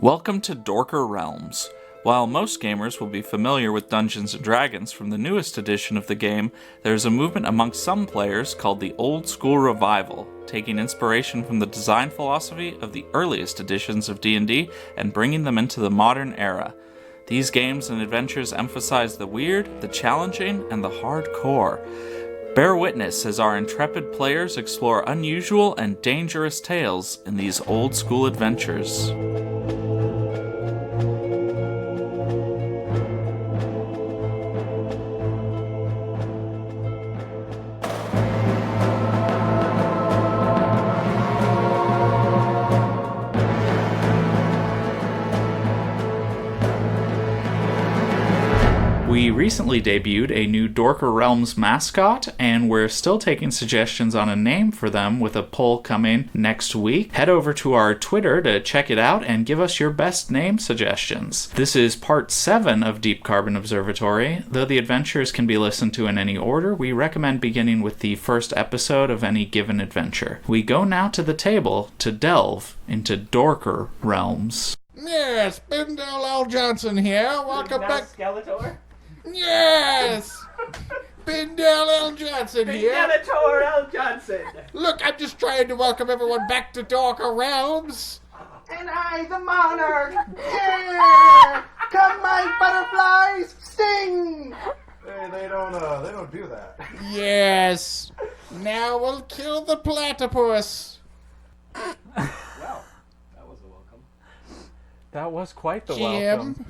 Welcome to Dorker Realms. While most gamers will be familiar with Dungeons & Dragons from the newest edition of the game, there is a movement amongst some players called the Old School Revival, taking inspiration from the design philosophy of the earliest editions of D&D and bringing them into the modern era. These games and adventures emphasize the weird, the challenging, and the hardcore. Bear witness as our intrepid players explore unusual and dangerous tales in these old school adventures. We recently debuted a new Dorker Realms mascot, and we're still taking suggestions on a name for them with a poll coming next week. Head over to our Twitter to check it out and give us your best name suggestions. This is part 7 of Deep Carbon Observatory. Though the adventures can be listened to in any order, we recommend beginning with the first episode of any given adventure. We go now to the table to delve into Dorker Realms. Yes, Bindell L. Johnson here. Welcome back. Skeletor? Yes! Bindell L. Johnson here. Skeletor L. Johnson! Look, I'm just trying to welcome everyone back to Dorker Realms. And I, the monarch! Yeah! Come, my butterflies, sting! Hey, they don't do that. Yes. Now we'll kill the platypus. Well, that was a welcome. That was quite the Jim. welcome.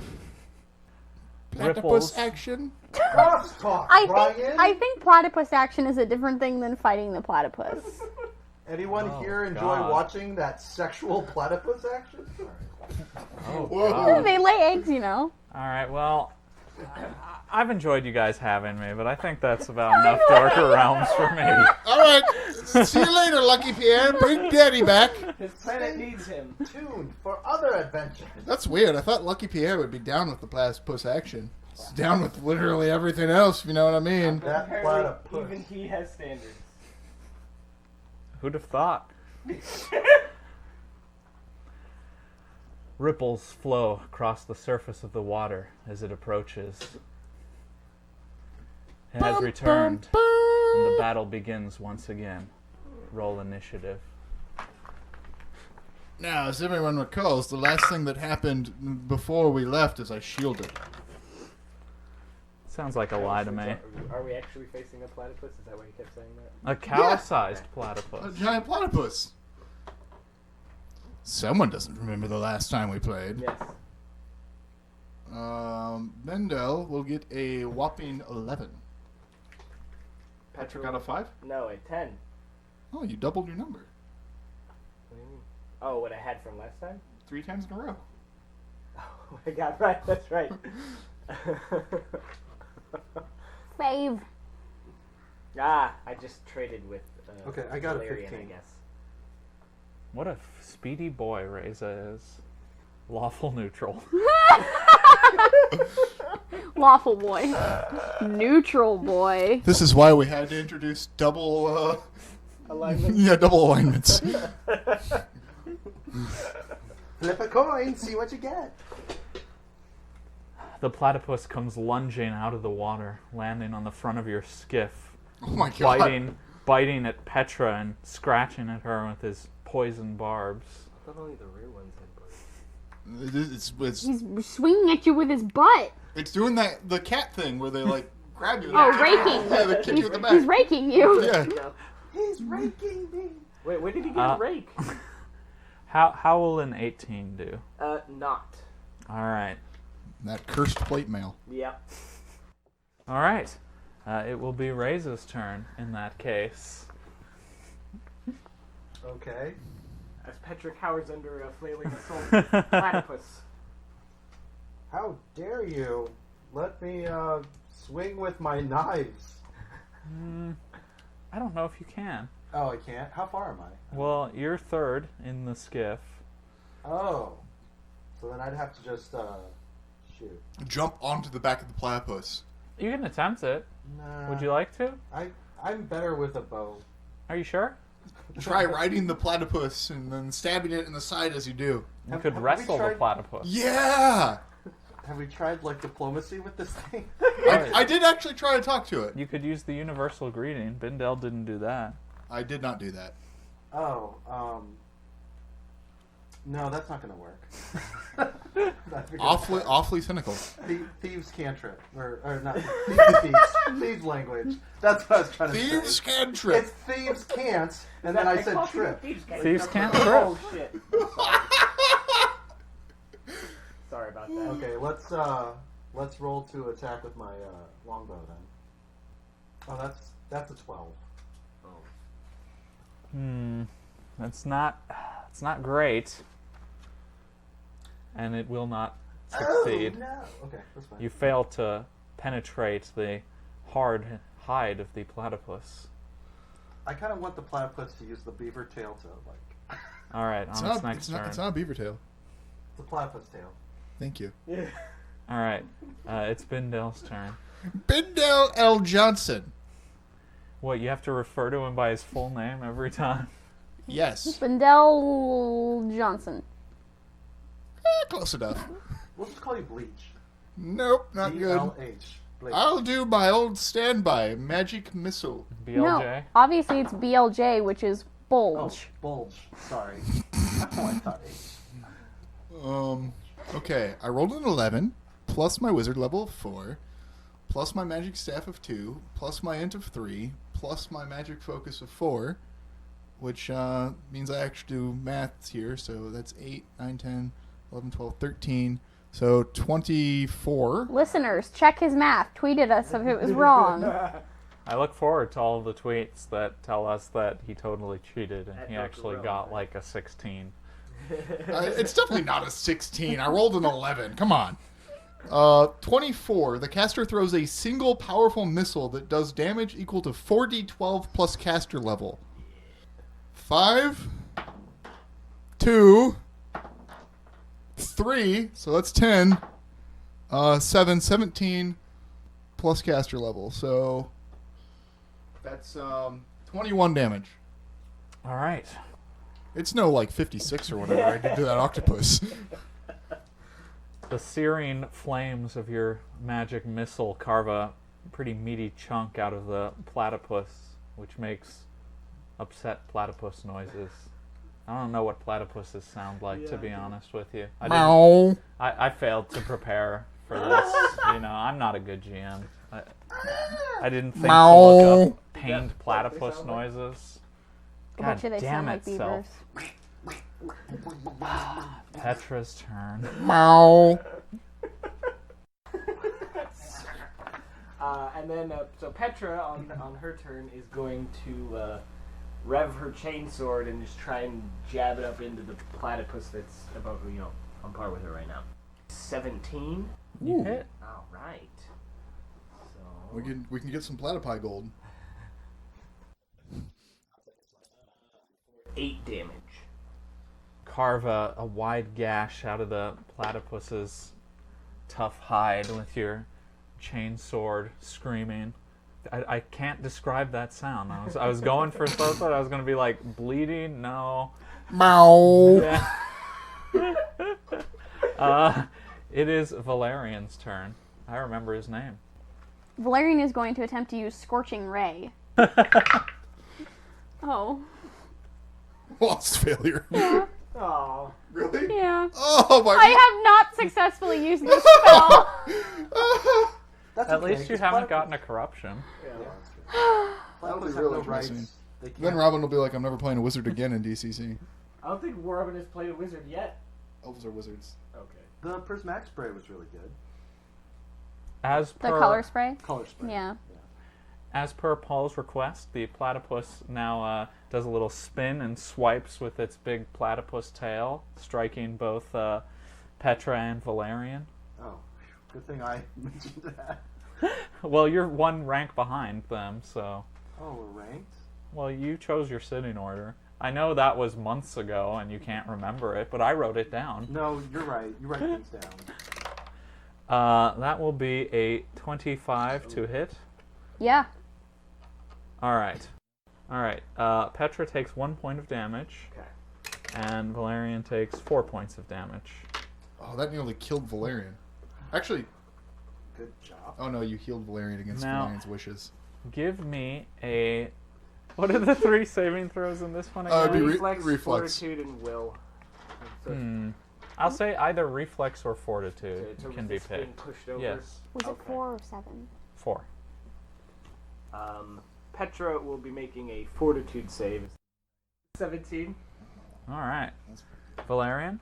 Platypus Ripples. action. Crosstalk, Brian. I think platypus action is a different thing than fighting the platypus. Anyone here enjoy God. watching that sexual platypus action? Oh, Whoa. They lay eggs, you know. Alright, well, I've enjoyed you guys having me, but I think that's about enough Dorker Realms for me. All right. See you later, Lucky Pierre. Bring Daddy back. His planet needs him. Tuned for other adventures. That's weird. I thought Lucky Pierre would be down with the platypus action. He's down with literally everything else, if you know what I mean. That Apparently, platypus. even he has standards. Who'd have thought? Ripples flow across the surface of the water as it approaches. It has returned, and the battle begins once again. Roll initiative. Now, as everyone recalls, the last thing that happened before we left is I shielded. Sounds like a lie to me. Are we actually facing a platypus? Is that why you kept saying that? A cow-sized A platypus. giant platypus. Someone doesn't remember the last time we played. Yes. Mendel will get a whopping 11. Patrick got a 5? No, a 10. Oh, you doubled your number. What do you mean? Oh, what I had from last time? 3 times in a row. Oh my god, right, that's right. Fave. I just traded with Okay, I got a Valerian, 15. I guess. What a speedy boy Reza is. Lawful neutral. Lawful boy. Neutral boy. This is why we had to introduce double, Alignment. yeah, double alignments. Flip a coin, see what you get. The platypus comes lunging out of the water, landing on the front of your skiff, Oh my god. biting at Petra and scratching at her with his poison barbs. I thought only the rear ones had bugs. He's swinging at you with his butt. It's doing the cat thing where they like grab you. Oh, raking. Yeah, they kick you in the back. He's raking you. Yeah. He's raking me. Wait, where did he get a rake? How will an 18 do? Not. All right. That cursed plate mail. Yep. All right. It will be Reza's turn in that case. Okay. As Petra cowers under a flailing assault platypus. How dare you let me swing with my knives? I don't know if you can. Oh, I can't? How far am I? Well, you're third in the skiff. Oh. So then I'd have to just shoot. Jump onto the back of the platypus. You can attempt it. Nah. Would you like to? I'm better with a bow. Are you sure? Try riding the platypus and then stabbing it in the side as you do. You could have we wrestle the tried- platypus. Yeah! Have we tried like diplomacy with this thing? I did actually try to talk to it. You could use the universal greeting. Bindel didn't do that. I did not do that. Oh, no, that's not going to work. That's because Awfully cynical. Thieves cantrip, or not thieves language. That's what I was trying to say. Thieves cantrip. It's thieves can't, and then I said trip. Thieves can't trip. Oh shit. Sorry about that. Okay, let's roll to attack with my longbow then. Oh, that's a 12. It's not great. And it will not succeed. Oh, no. Okay, that's fine. You fail to penetrate the hard hide of the platypus. I kind of want the platypus to use the beaver tail to like. All right, on its next turn. It's not a beaver tail. It's a platypus tail. Thank you. All right, it's Bindel's turn. Bindel L. Johnson. What, you have to refer to him by his full name every time? Yes. Bindel Johnson. Close enough. We'll just call you Bleach. Nope, not good. BLH. Bleach. I'll do my old standby, magic missile. BLJ? No, obviously it's BLJ, which is bulge. Oh, bulge. Sorry. Oh, I thought H. Okay, I rolled an 11, plus my wizard level of 4, plus my magic staff of 2, plus my int of 3, plus my magic focus of 4, which means I actually do maths here, so that's 8, 9, 10, 11, 12, 13, so 24. Listeners, check his math. Tweet at us if it was wrong. I look forward to all of the tweets that tell us that he totally cheated and he Dorker actually Realms, got right? like a 16. It's definitely not a 16. I rolled an 11. Come on. 24. The caster throws a single powerful missile that does damage equal to 4d12 plus caster level. 5, 2, 3, so that's 10. 7, 17 plus caster level. So that's 21 damage. All right. It's no like 56 or whatever I did to that octopus. The searing flames of your magic missile carve a pretty meaty chunk out of the platypus, which makes upset platypus noises. I don't know what platypuses sound like, to be honest with you. Meow. I failed to prepare for this. I'm not a good GM. I didn't think to look up pained platypus noises. I God bet you they damn sound like it, Self. beavers. Petra's turn. Meow. And then, so Petra on her turn is going to rev her chainsword and just try and jab it up into the platypus that's about, on par with her right now. 17. You hit. All right. So We can get some platypi gold. 8 damage. Carve a wide gash out of the platypus's tough hide with your chain sword, screaming. I can't describe that sound. I was going for something. I was going to be like bleeding. No. Meow. Yeah. It is Valerian's turn. I remember his name. Valerian is going to attempt to use Scorching Ray. Oh. Lost failure. Oh. Really? Yeah. Oh my I have not successfully used this spell. That's At okay, least you 'cause haven't platypus- gotten a corruption. Yeah, that's true. Platypus have really no rights. interesting. They can't. Then Robin will be like, I'm never playing a wizard again in DCC. I don't think Robin has played a wizard yet. Elves are wizards. Okay. The prismatic spray was really good. As The per color spray? Color spray. Yeah. As per Paul's request, the platypus now does a little spin and swipes with its big platypus tail, striking both Petra and Valerian. Oh, good thing I mentioned that. Well, you're one rank behind them, so... Oh, we're ranked? Well, you chose your sitting order. I know that was months ago and you can't remember it, but I wrote it down. No, you're right. You write things down. That will be a 25 to hit. Yeah. All right. All right. Petra takes 1 point of damage, Okay. and Valerian takes 4 points of damage. Oh, that nearly killed Valerian. Actually, Good job. oh no, you healed Valerian against Now- Valerian's wishes. Give me a... What are the 3 saving throws in this one again? it'd be Reflex, reflex. fortitude, and will. So I'll say either reflex or fortitude to can be resist being picked. pushed over. Yes. Was it Okay. 4 or 7? 4. Petra will be making a fortitude save. 17. All right. Valerian?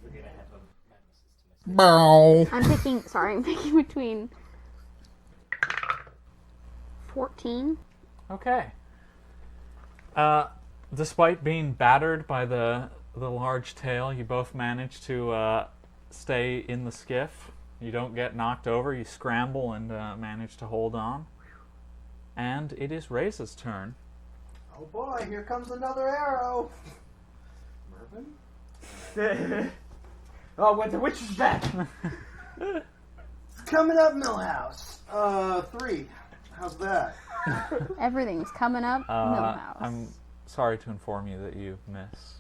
We're gonna have a nemesis to miss. Bow. I'm picking between 14. Okay. Despite being battered by the large tail, you both manage to stay in the skiff. You don't get knocked over. You scramble and manage to hold on. And it is Ray's turn. Oh boy, here comes another arrow. Mervin? Oh, what the witch is back! It's coming up, Millhouse. 3. How's that? Everything's coming up. Millhouse. I'm sorry to inform you that you miss.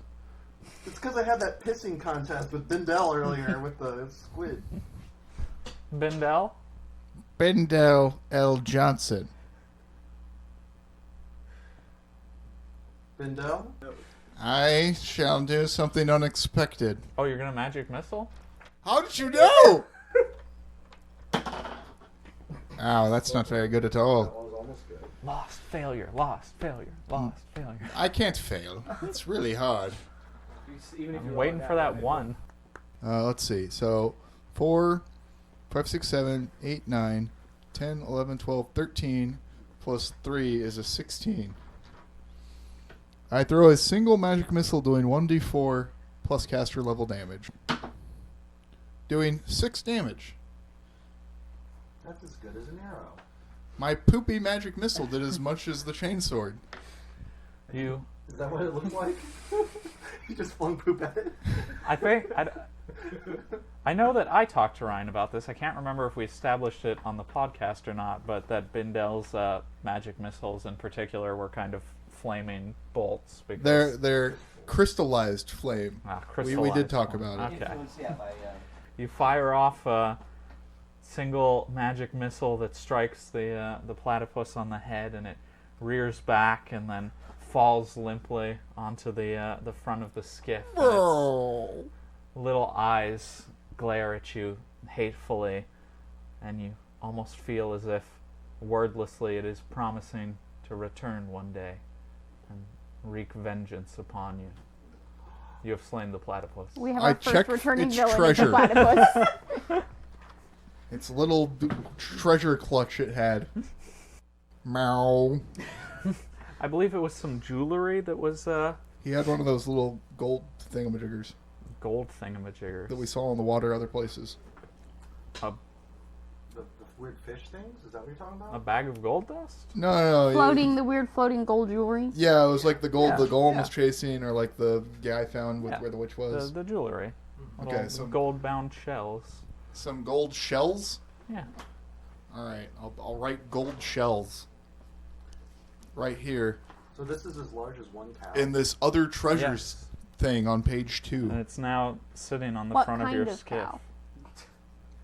It's because I had that pissing contest with Bindell earlier with the squid. Bindell? Bendel L. Johnson. Bindell? I shall do something unexpected. Oh, you're gonna magic missile? How did you know? Ow, that's not very good at all. was almost good. Lost, failure, lost, failure, lost, failure. I can't fail. It's really hard. Even if I'm you waiting roll for that way. one. Let's see. So, 4, 5, 6, 7, 8, 9, 10, 11, 12, 13, plus 3 is a 16. I throw a single magic missile doing 1d4 plus caster level damage. Doing 6 damage. That's as good as an arrow. My poopy magic missile did as much as the chainsword. You, Is that what it looked like? You just flung poop at it? I think, I know that I talked to Ryan about this. I can't remember if we established it on the podcast or not, but that Bindell's magic missiles in particular were kind of flaming bolts. Because, They're crystallized flame. We did crystallized talk flame. about it. Okay. Influenced, yeah, by, You fire off a single magic missile that strikes the platypus on the head, and it rears back and then falls limply onto the front of the skiff. And its little eyes glare at you hatefully, and you almost feel as if wordlessly it is promising to return one day and wreak vengeance upon you. You have slain the platypus. We have I our first checked returning its villain treasure. as the platypus. It's a little treasure clutch it had. Meow. I believe it was some jewelry that was He had one of those little gold thingamajiggers gold thingamajiggers. that we saw in the water other places. A, The weird fish things? Is that what you're talking a about? bag of gold dust? No. Floating, the weird floating gold jewelry. Yeah, it was like the gold Yeah, the golem yeah. was chasing, or like the guy I found with Yeah. where the witch was. The jewelry. Okay, Little so- gold-bound shells. Some gold shells. Yeah. All right, I'll write gold shells right here So this is as large as one cow. in this other treasures Yes. thing on page 2. And it's now sitting on the What front of kind your of skiff.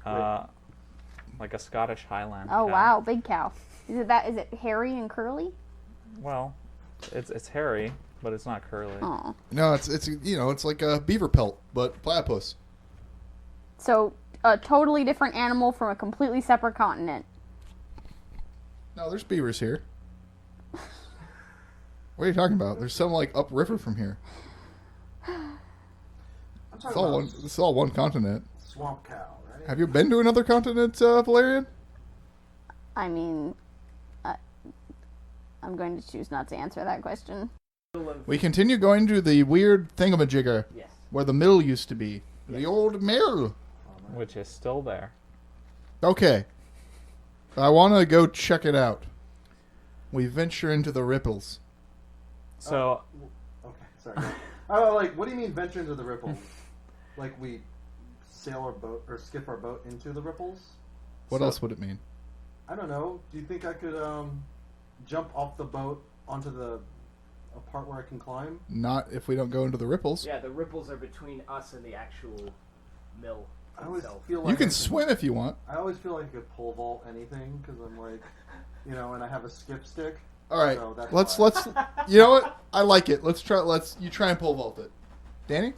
cow? Like a Scottish Highland Oh cow. wow, big cow. Is it hairy and curly? Well, it's hairy, but it's not curly. Oh. No, it's it's like a beaver pelt, but platypus. So a totally different animal from a completely separate continent. No, there's beavers here. What are you talking about? There's some like upriver from here. I'm It's talking all about one. It's all one continent. swamp cow, right? Have you been to another continent, Valerian? I mean, I'm going to choose not to answer that question. We continue going to the weird thingamajigger Yes. where the mill used to be. The old mill. Which is still there. Okay. I want to go check it out. We venture into the ripples. So, Okay, sorry. Oh, like, what do you mean venture into the ripples? Like we sail our boat or skip our boat into the ripples? What So- else would it mean? I don't know. Do you think I could jump off the boat onto a part where I can climb? Not if we don't go into the ripples. Yeah, the ripples are between us and the actual mill I always itself. feel like You can swim if you want. I always feel like I could pole vault anything because I'm like, and I have a skip stick. All right, So that's let's. why. You know what? I like it. Let's try. You try and pole vault it, Danny.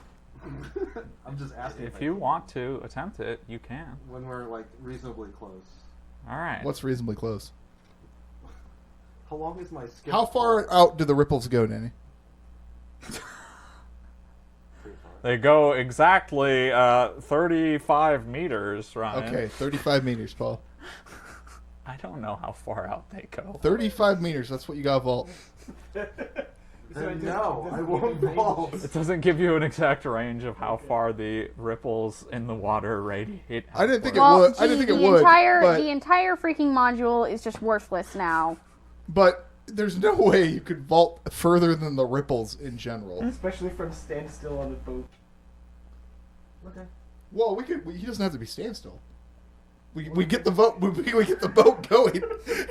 I'm just asking. If you want to attempt it, you can. when we're like reasonably close. All right. What's reasonably close? How long is my skip? How far out do the ripples go, Danny? Pretty far. They go exactly 35 meters, Ryan. Okay, 35 meters, Paul. I don't know how far out they go. 35 meters. That's what you got to vault. Then no, I won't vault. It doesn't give you an exact range of how far the ripples in the water radiate. I didn't think it Well, would. I didn't think it would. The entire freaking module is just worthless now. But there's no way you could vault further than the ripples in general. Especially from standstill on the boat. Okay. Well, he doesn't have to be standstill. We get the boat. We get the boat going,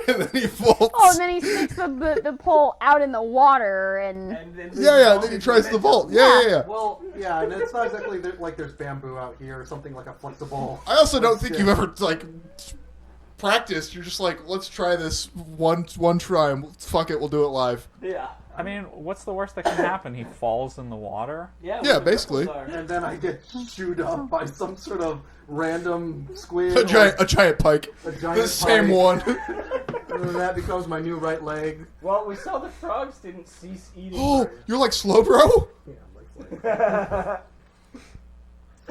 and then he vaults. Oh, and then he sticks the pole out in the water, and then Then he tries to vault. Yeah. Well, yeah, and it's not exactly like there's bamboo out here or something like a flexible. I also don't think you've ever practiced. You're just like, let's try this one try, and fuck it, we'll do it live. Yeah. I mean, what's the worst that can happen? He falls in the water? Yeah, Yeah, where the basically. ripples are. And then I get chewed up by some sort of random squid. A giant pike. A giant The same pike. one. And then that becomes my new right leg. Well, we saw the frogs didn't cease eating. Oh, you're like slow, bro. Yeah, like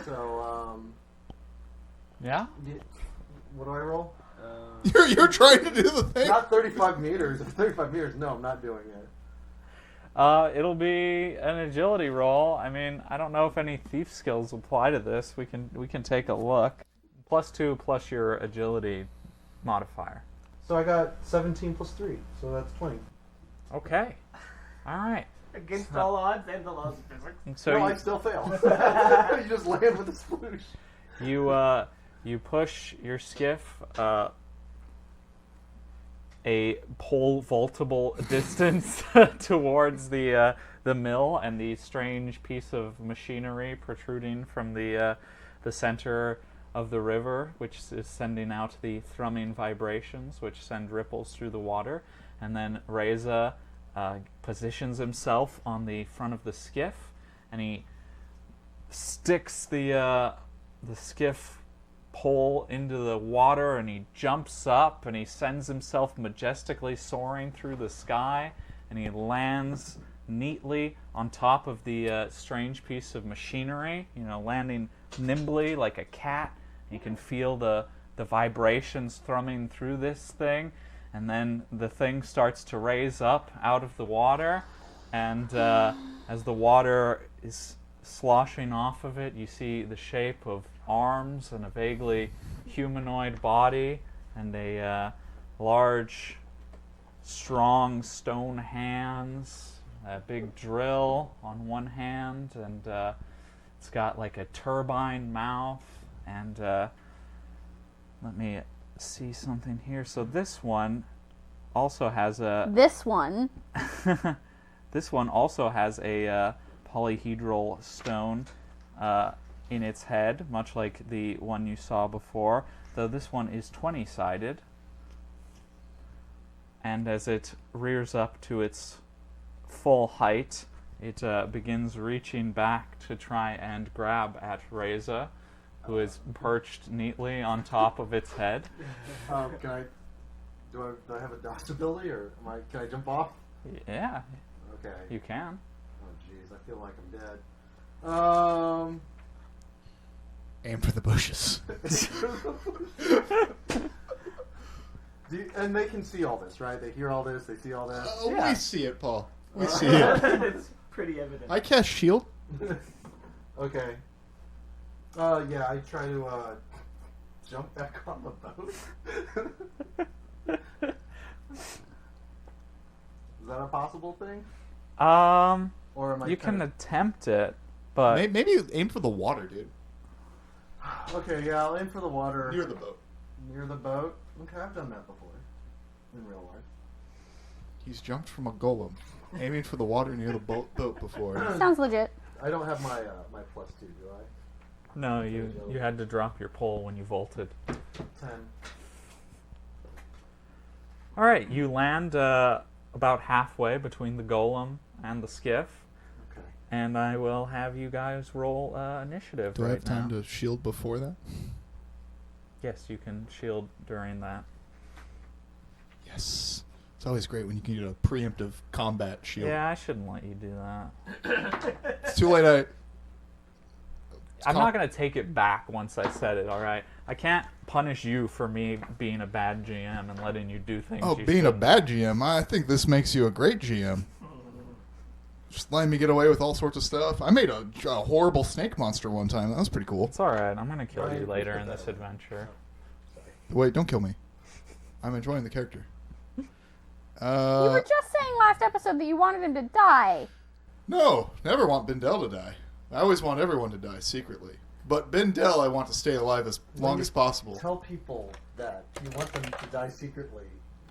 so. Yeah? What do I roll? You're trying to do the thing. Not 35 meters. 35 meters. No, I'm not doing it. It'll be an agility roll. I mean, I don't know if any thief skills apply to this. We can take a look. +2 plus your agility modifier. So I got 17 plus 3, so that's 20. Okay. All right. Against all odds and the laws of physics. So no, I still fail. You just land with a sploosh. you push your skiff a pole vaultable distance towards the mill and the strange piece of machinery protruding from the center of the river, which is sending out the thrumming vibrations, which send ripples through the water. And then Reza positions himself on the front of the skiff, and he sticks the skiff pole into the water, and he jumps up and he sends himself majestically soaring through the sky, and he lands neatly on top of the strange piece of machinery, landing nimbly like a cat. You can feel the vibrations thrumming through this thing, and then the thing starts to raise up out of the water, and as the water is sloshing off of it, you see the shape of arms and a vaguely humanoid body and a large, strong stone hands, a big drill on one hand, and it's got like a turbine mouth. And let me see something here. So this one also has a this one also has a polyhedral stone in its head, much like the one you saw before, though this one is 20-sided. And as it rears up to its full height, it begins reaching back to try and grab at Reza, who is perched neatly on top of its head. Do I have a dodge ability, or can I jump off? Yeah, Okay. you can. Oh jeez, I feel like I'm dead. Aim for the bushes. And they can see all this, right? They hear all this, they see all this. We see it, Paul. We see it. It's pretty evident. I cast shield. Okay. Yeah, I try to jump back on the boat. Is that a possible thing? Or am I You can attempt it, but Maybe you aim for the water, dude. Okay, yeah, I'll aim for the water. Near the boat. Near the boat? Okay, I've done that before. In real life. He's jumped from a golem, aiming for the water near the boat before. Sounds legit. I don't have my my +2, do I? No, you had to drop your pole when you vaulted. 10. All right, you land about halfway between the golem and the skiff, Okay. and I will have you guys roll initiative. Do right I have time now. to shield before that? Yes, you can shield during that. Yes. It's always great when you can get a preemptive combat shield. Yeah, I shouldn't let you do that. It's too late. I'm not going to take it back once I said it, all right? I can't punish you for me being a bad GM and letting you do things Oh, you being a shouldn't. bad GM, I think this makes you a great GM. Just letting me get away with all sorts of stuff. I made a horrible snake monster one time. That was pretty cool. It's all right. I'm going to kill you later in this adventure. Wait, don't kill me. I'm enjoying the character. You were just saying last episode that you wanted him to die. No, never want Bindel to die. I always want everyone to die secretly. But Bindel, I want to stay alive as long as possible. Tell people that you want them to die secretly.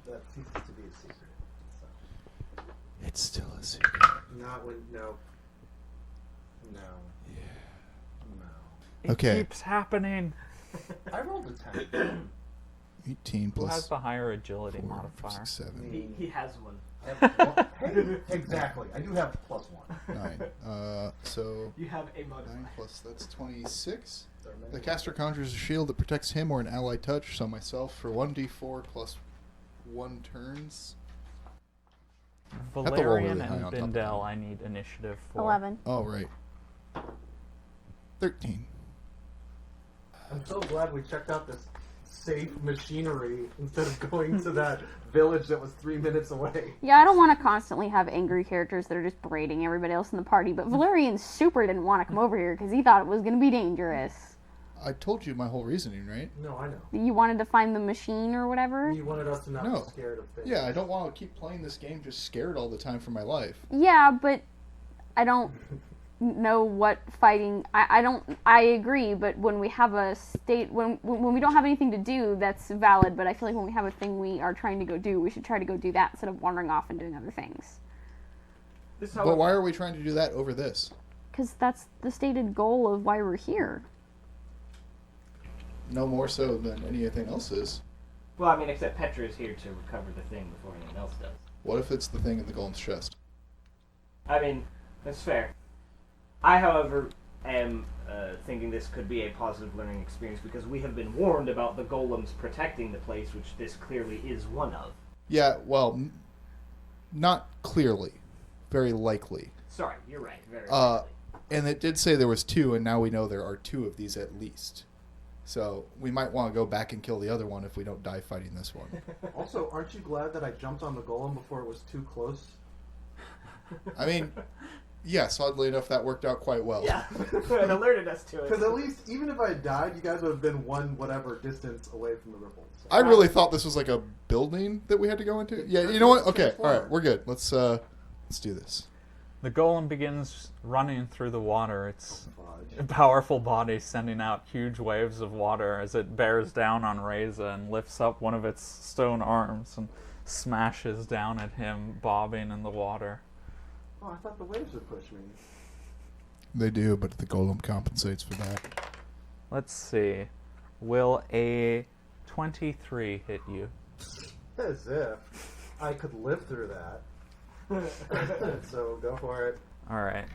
That ceases to be a secret. So. It's still a secret. Not when no. No. No. It Okay. keeps happening. I rolled a 10. 18 Who has plus the higher agility 4, modifier? 6, 7, He has one. Hey, exactly. I do have +1. 9. So You have a 9 modifier. plus, that's 26. There are many. The caster conjures a shield that protects him or an ally touch, so myself, for 1d4 plus 1 turns. have to roll Valerian really high and on top of Bindel, that. I need initiative for. 11. Oh, right. 13. I'm so glad we checked out this safe machinery instead of going to that village that was 3 minutes away. Yeah, I don't want to constantly have angry characters that are just berating everybody else in the party, but Valerian super didn't want to come over here because he thought it was going to be dangerous. I told you my whole reasoning, right? No, I know. You wanted to find the machine or whatever? You wanted us to not No. be scared of things. Yeah, I don't want to keep playing this game just scared all the time for my life. Yeah, but I don't know what fighting. I agree, but when we have a state, when we don't have anything to do, that's valid. But I feel like when we have a thing we are trying to go do, we should try to go do that instead of wandering off and doing other things. This is But why are we trying to do that over this? Because that's the stated goal of why we're here. No more so than anything else is. Well, I mean, except Petra is here to recover the thing before anyone else does. What if it's the thing in the golem's chest? I mean, that's fair. I, however, am thinking this could be a positive learning experience because we have been warned about the golems protecting the place, which this clearly is one of. Yeah, well, not clearly. Very likely. Sorry, you're right. Very likely. And it did say there was 2, and now we know there are 2 of these at least. So we might want to go back and kill the other one if we don't die fighting this one. Also, aren't you glad that I jumped on the golem before it was too close? I mean, yes, oddly enough, that worked out quite well. Yeah, it alerted us to Because it. at least, even if I died, you guys would have been one whatever distance away from the ripples. So. I really thought this was like a building that we had to go into. Yeah, you know what? Okay, all right, we're good. Let's do this. The golem begins running through the water. Its Fudge. powerful body sending out huge waves of water as it bears down on Reza and lifts up one of its stone arms and smashes down at him, bobbing in the water. Oh, I thought the waves would push me. They do, but the golem compensates for that. Let's see. Will a 23 hit you? As if I could live through that. So go for it. All right.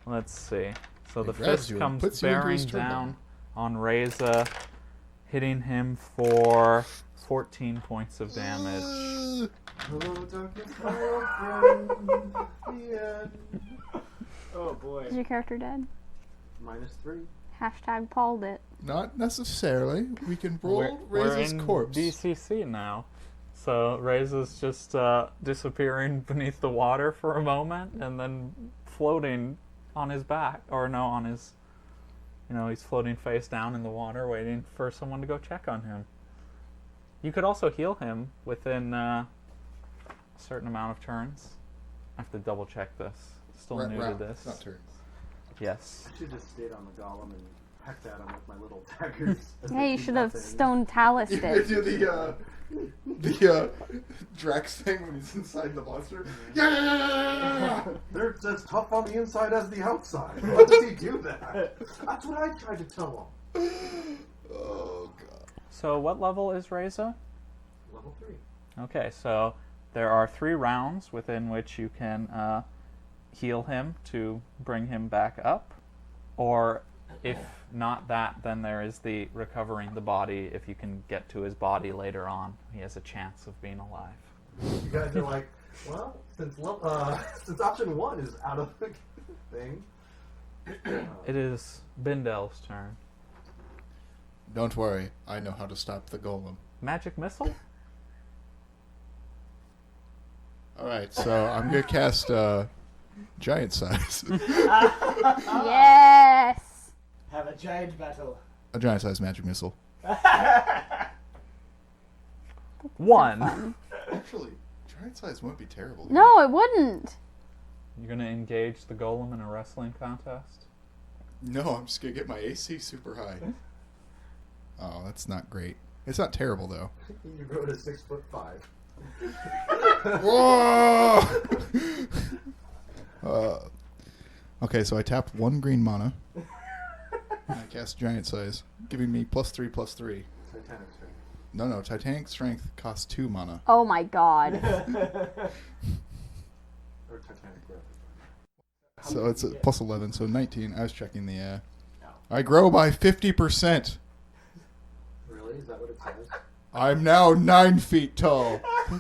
Let's see. So the grabs fist you and comes puts you into bearing his turbine. down on Reza, hitting him for 14 points of damage. Hello, darkness, my old friend. The end. Oh boy. Is your character dead? -3. Hashtag Pauled it. Not necessarily. We can roll We're Reza's in corpse. DCC now. So Reza's just disappearing beneath the water for a moment and then floating on his back. Or no, on his... he's floating face down in the water waiting for someone to go check on him. You could also heal him within a certain amount of turns. I have to double check this. Still new to Round, this. not turns. Yes. I should just stayed on the golem and pecked at him with my little daggers. Yeah, you should have stone taliced You it. do the Drax thing when he's inside the monster. Yeah! They're as tough on the inside as the outside. Why does he do that? That's what I tried to tell him. Oh god. So what level is Reza? Level 3. Okay, so there are 3 rounds within which you can heal him to bring him back up. Or if not that, then there is the recovering the body. If you can get to his body later on, he has a chance of being alive. You guys are like, well, since option 1 is out of the thing. It is Bindel's turn. Don't worry, I know how to stop the golem. Magic missile? Alright, so I'm gonna cast giant size. Yes! Have a giant battle. A giant size magic missile. 1. Actually, giant size wouldn't be terrible. No, it wouldn't. You're gonna engage the golem in a wrestling contest? No, I'm just gonna get my AC super high. Oh, that's not great. It's not terrible though. You go to 6'5". Whoa! Okay, so I tap 1 green mana. And I cast giant size, giving me +3/+3. Titanic strength. No, Titanic Strength costs 2 mana. Oh my god. Or Titanic breath. So it's a +11, so 19. I was checking the. I grow by 50%. Really? Is that what it says? I'm now 9 feet tall. Oh,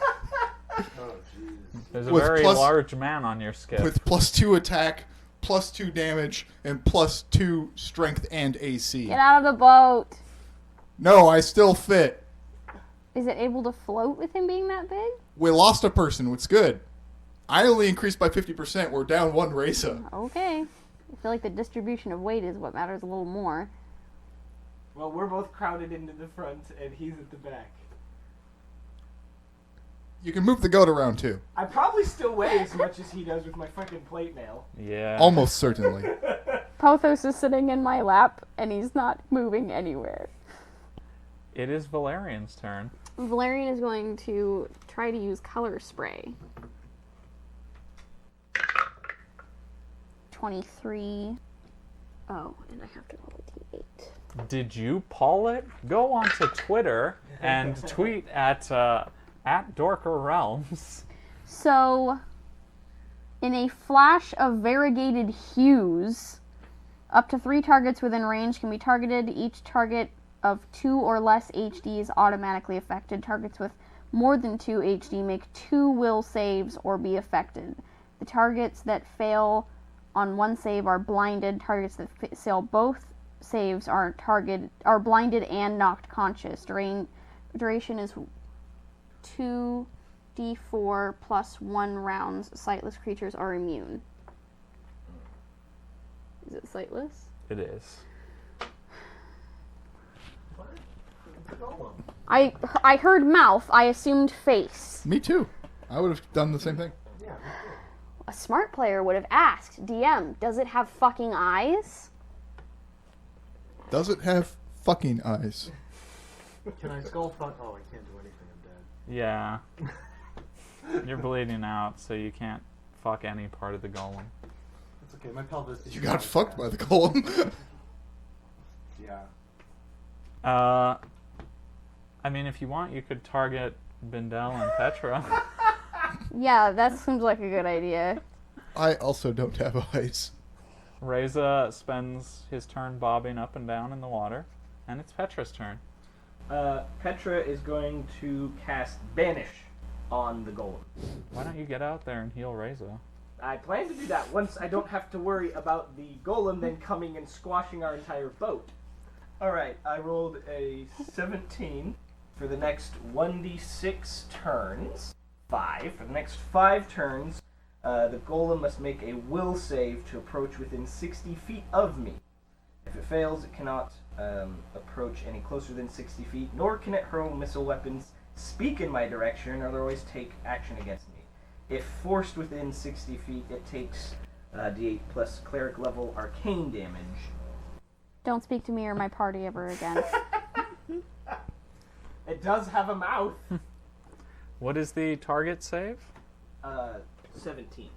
jeez. There's a With very plus- large man on your skiff. With +2 attack, +2 damage, and +2 strength and AC. Get out of the boat. No, I still fit. Is it able to float with him being that big? We lost a person. What's good? I only increased by 50%. We're down 1 Reza. Okay. I feel like the distribution of weight is what matters a little more. Well, we're both crowded into the front, and he's at the back. You can move the goat around too. I probably still weigh as much as he does with my fucking plate mail. Yeah. Almost certainly. Pothos is sitting in my lap, and he's not moving anywhere. It is Valerian's turn. Valerian is going to try to use color spray. 23. Oh, and I have to roll a d8. Did you pull it? Go onto Twitter and tweet at Dorker Realms. So, in a flash of variegated hues, up to 3 targets within range can be targeted. Each target of 2 or less HD is automatically affected. Targets with more than 2 HD make 2 will saves or be affected. The targets that fail on 1 save are blinded. Targets that fail both saves are blinded and knocked conscious. Duration is 2d4 plus 1 rounds. Sightless creatures are immune. Is it sightless? It is. What? It's a golem. I heard mouth. I assumed face. Me too. I would have done the same thing. Yeah, me too. A smart player would have asked, DM, does it have fucking eyes? Does it have fucking eyes? Can I skull fuck? Oh, I can't do anything. I'm dead. Yeah. You're bleeding out, so you can't fuck any part of the golem. It's okay. My pelvis. Is You got fucked by the golem. Yeah. I mean, if you want, you could target Bindel and Petra. Yeah, that seems like a good idea. I also don't have eyes. Reza spends his turn bobbing up and down in the water, and it's Petra's turn. Petra is going to cast Banish on the golem. Why don't you get out there and heal Reza? I plan to do that once I don't have to worry about the golem then coming and squashing our entire boat. Alright, I rolled a 17 for the next 1d6 turns. 5. For the next 5 turns, the golem must make a will save to approach within 60 feet of me. If it fails, it cannot approach any closer than 60 feet, nor can it hurl missile weapons, speak in my direction, or otherwise take action against me. If forced within 60 feet, it takes d8 plus cleric level arcane damage. Don't speak to me or my party ever again. It does have a mouth. What is the target save? 17.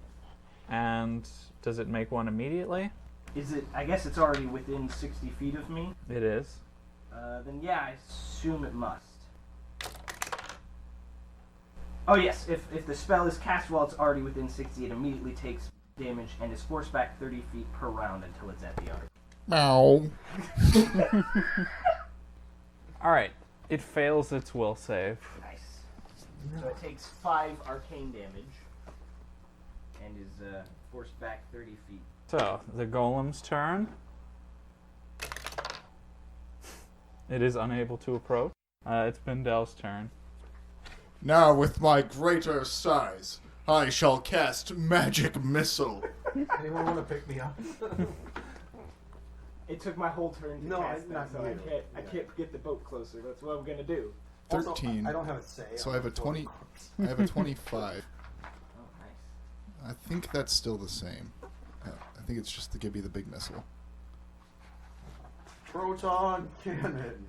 And does it make one immediately? Is it? I guess it's already within 60 feet of me. It is. Then yeah, I assume it must. Oh yes, if the spell is cast while it's already within 60, it immediately takes damage and is forced back 30 feet per round until it's at the other. Meow. Alright. It fails its will save. Nice. So it takes 5 arcane damage and is forced back 30 feet. So, the golem's turn. It is unable to approach. It's Bindel's turn. Now, with my greater size, I shall cast Magic Missile. Anyone want to pick me up? It took my whole turn to No, cast not that, so you. I can't get the boat closer. That's what I'm gonna do. 13. Also, I don't have a say. So I on have a the 20. corpse. I have a 25. Oh, nice. I think that's still the same. I think it's just to give you the big missile. Proton cannon.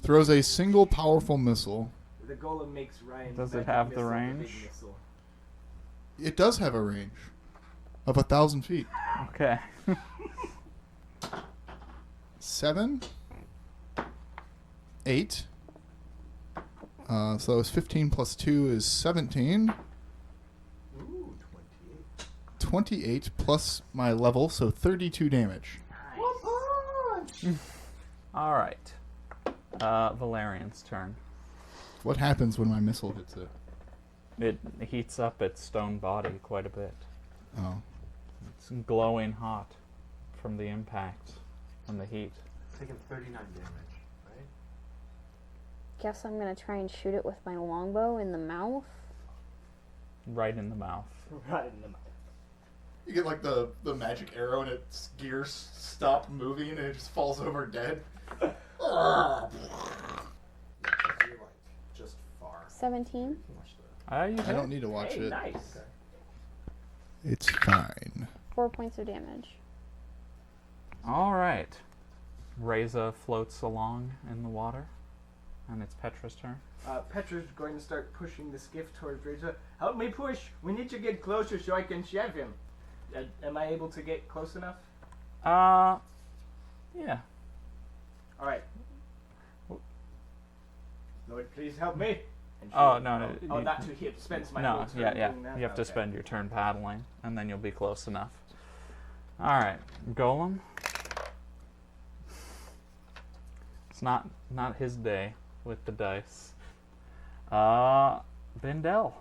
Throws a single powerful missile. The golem makes Ryan. Does it magic have the missile range? big missile. It does have a range of 1,000 feet. Okay. 7, 8. So it's 15 plus 2 is 17. Ooh, 28. 28 plus my level, so 32 damage. Nice. Alright. Valerian's turn. What happens when my missile hits it? It heats up its stone body quite a bit. Oh. It's glowing hot from the impact and the heat. Taking 39 damage, right? Guess I'm gonna try and shoot it with my longbow in the mouth. Right in the mouth. Right in the mouth. You get like the magic arrow and its gears stop moving and it just falls over dead. You're like just far. 17. You I hit. don't need to watch Hey, it. nice. It's fine. 4 points of damage. Alright. Reza floats along in the water. And it's Petra's turn. Petra's going to start pushing the skiff towards Reza. Help me push! We need to get closer so I can shove him. Am I able to get close enough? Yeah. Alright. Lord, please help me! And she- Oh, no, no. Oh, not to hit. Spends my No, whole turn yeah. doing that? You have to Okay. spend your turn paddling, and then you'll be close enough. Alright. Golem. It's not his day with the dice. Bendel.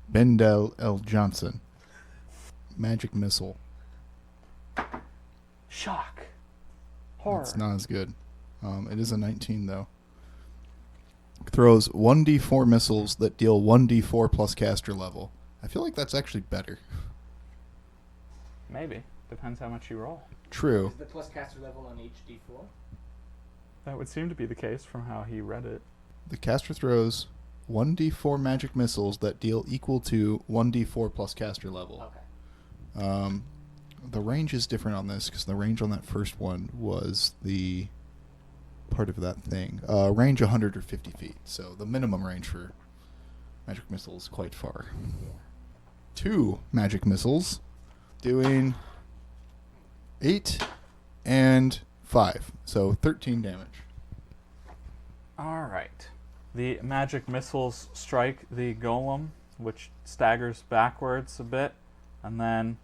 Bendel L. Johnson. Magic Missile. Shock. Horror. It's not as good. It is a 19 though. Throws 1d4 missiles that deal 1d4 plus caster level. I feel like that's actually better. Maybe. Depends how much you roll. True. Is the plus caster level on each d4? That would seem to be the case from how he read it. The caster throws 1d4 magic missiles that deal equal to 1d4 plus caster level. Okay. The range is different on this because the range on that first one was the part of that thing. Range 100 or 50 feet. So the minimum range for magic missiles is quite far. 2 magic missiles doing 8 and 5. So 13 damage. Alright. The magic missiles strike the golem, which staggers backwards a bit, and then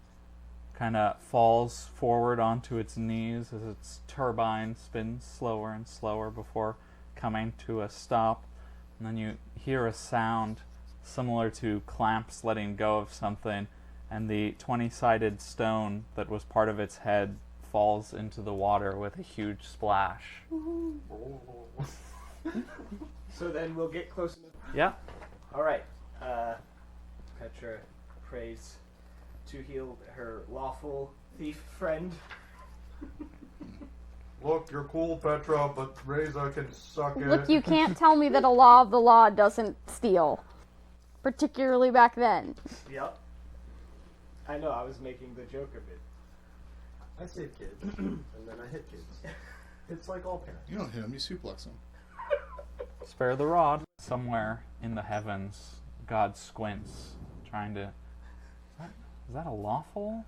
kind of falls forward onto its knees as its turbine spins slower and slower before coming to a stop. And then you hear a sound similar to clamps letting go of something, and the 20-sided stone that was part of its head falls into the water with a huge splash. So then we'll get close enough. Yeah. Alright. Petra prays to heal her lawful thief friend. Look, you're cool, Petra, but Reza can suck it. Look, you can't tell me that a law of the law doesn't steal. Particularly back then. Yep. I know, I was making the joke of it. I save kids, and then I hit kids. It's like all parents. You don't hit them, you suplex them. Spare the rod. Somewhere in the heavens, God squints, trying to... Is that a lawful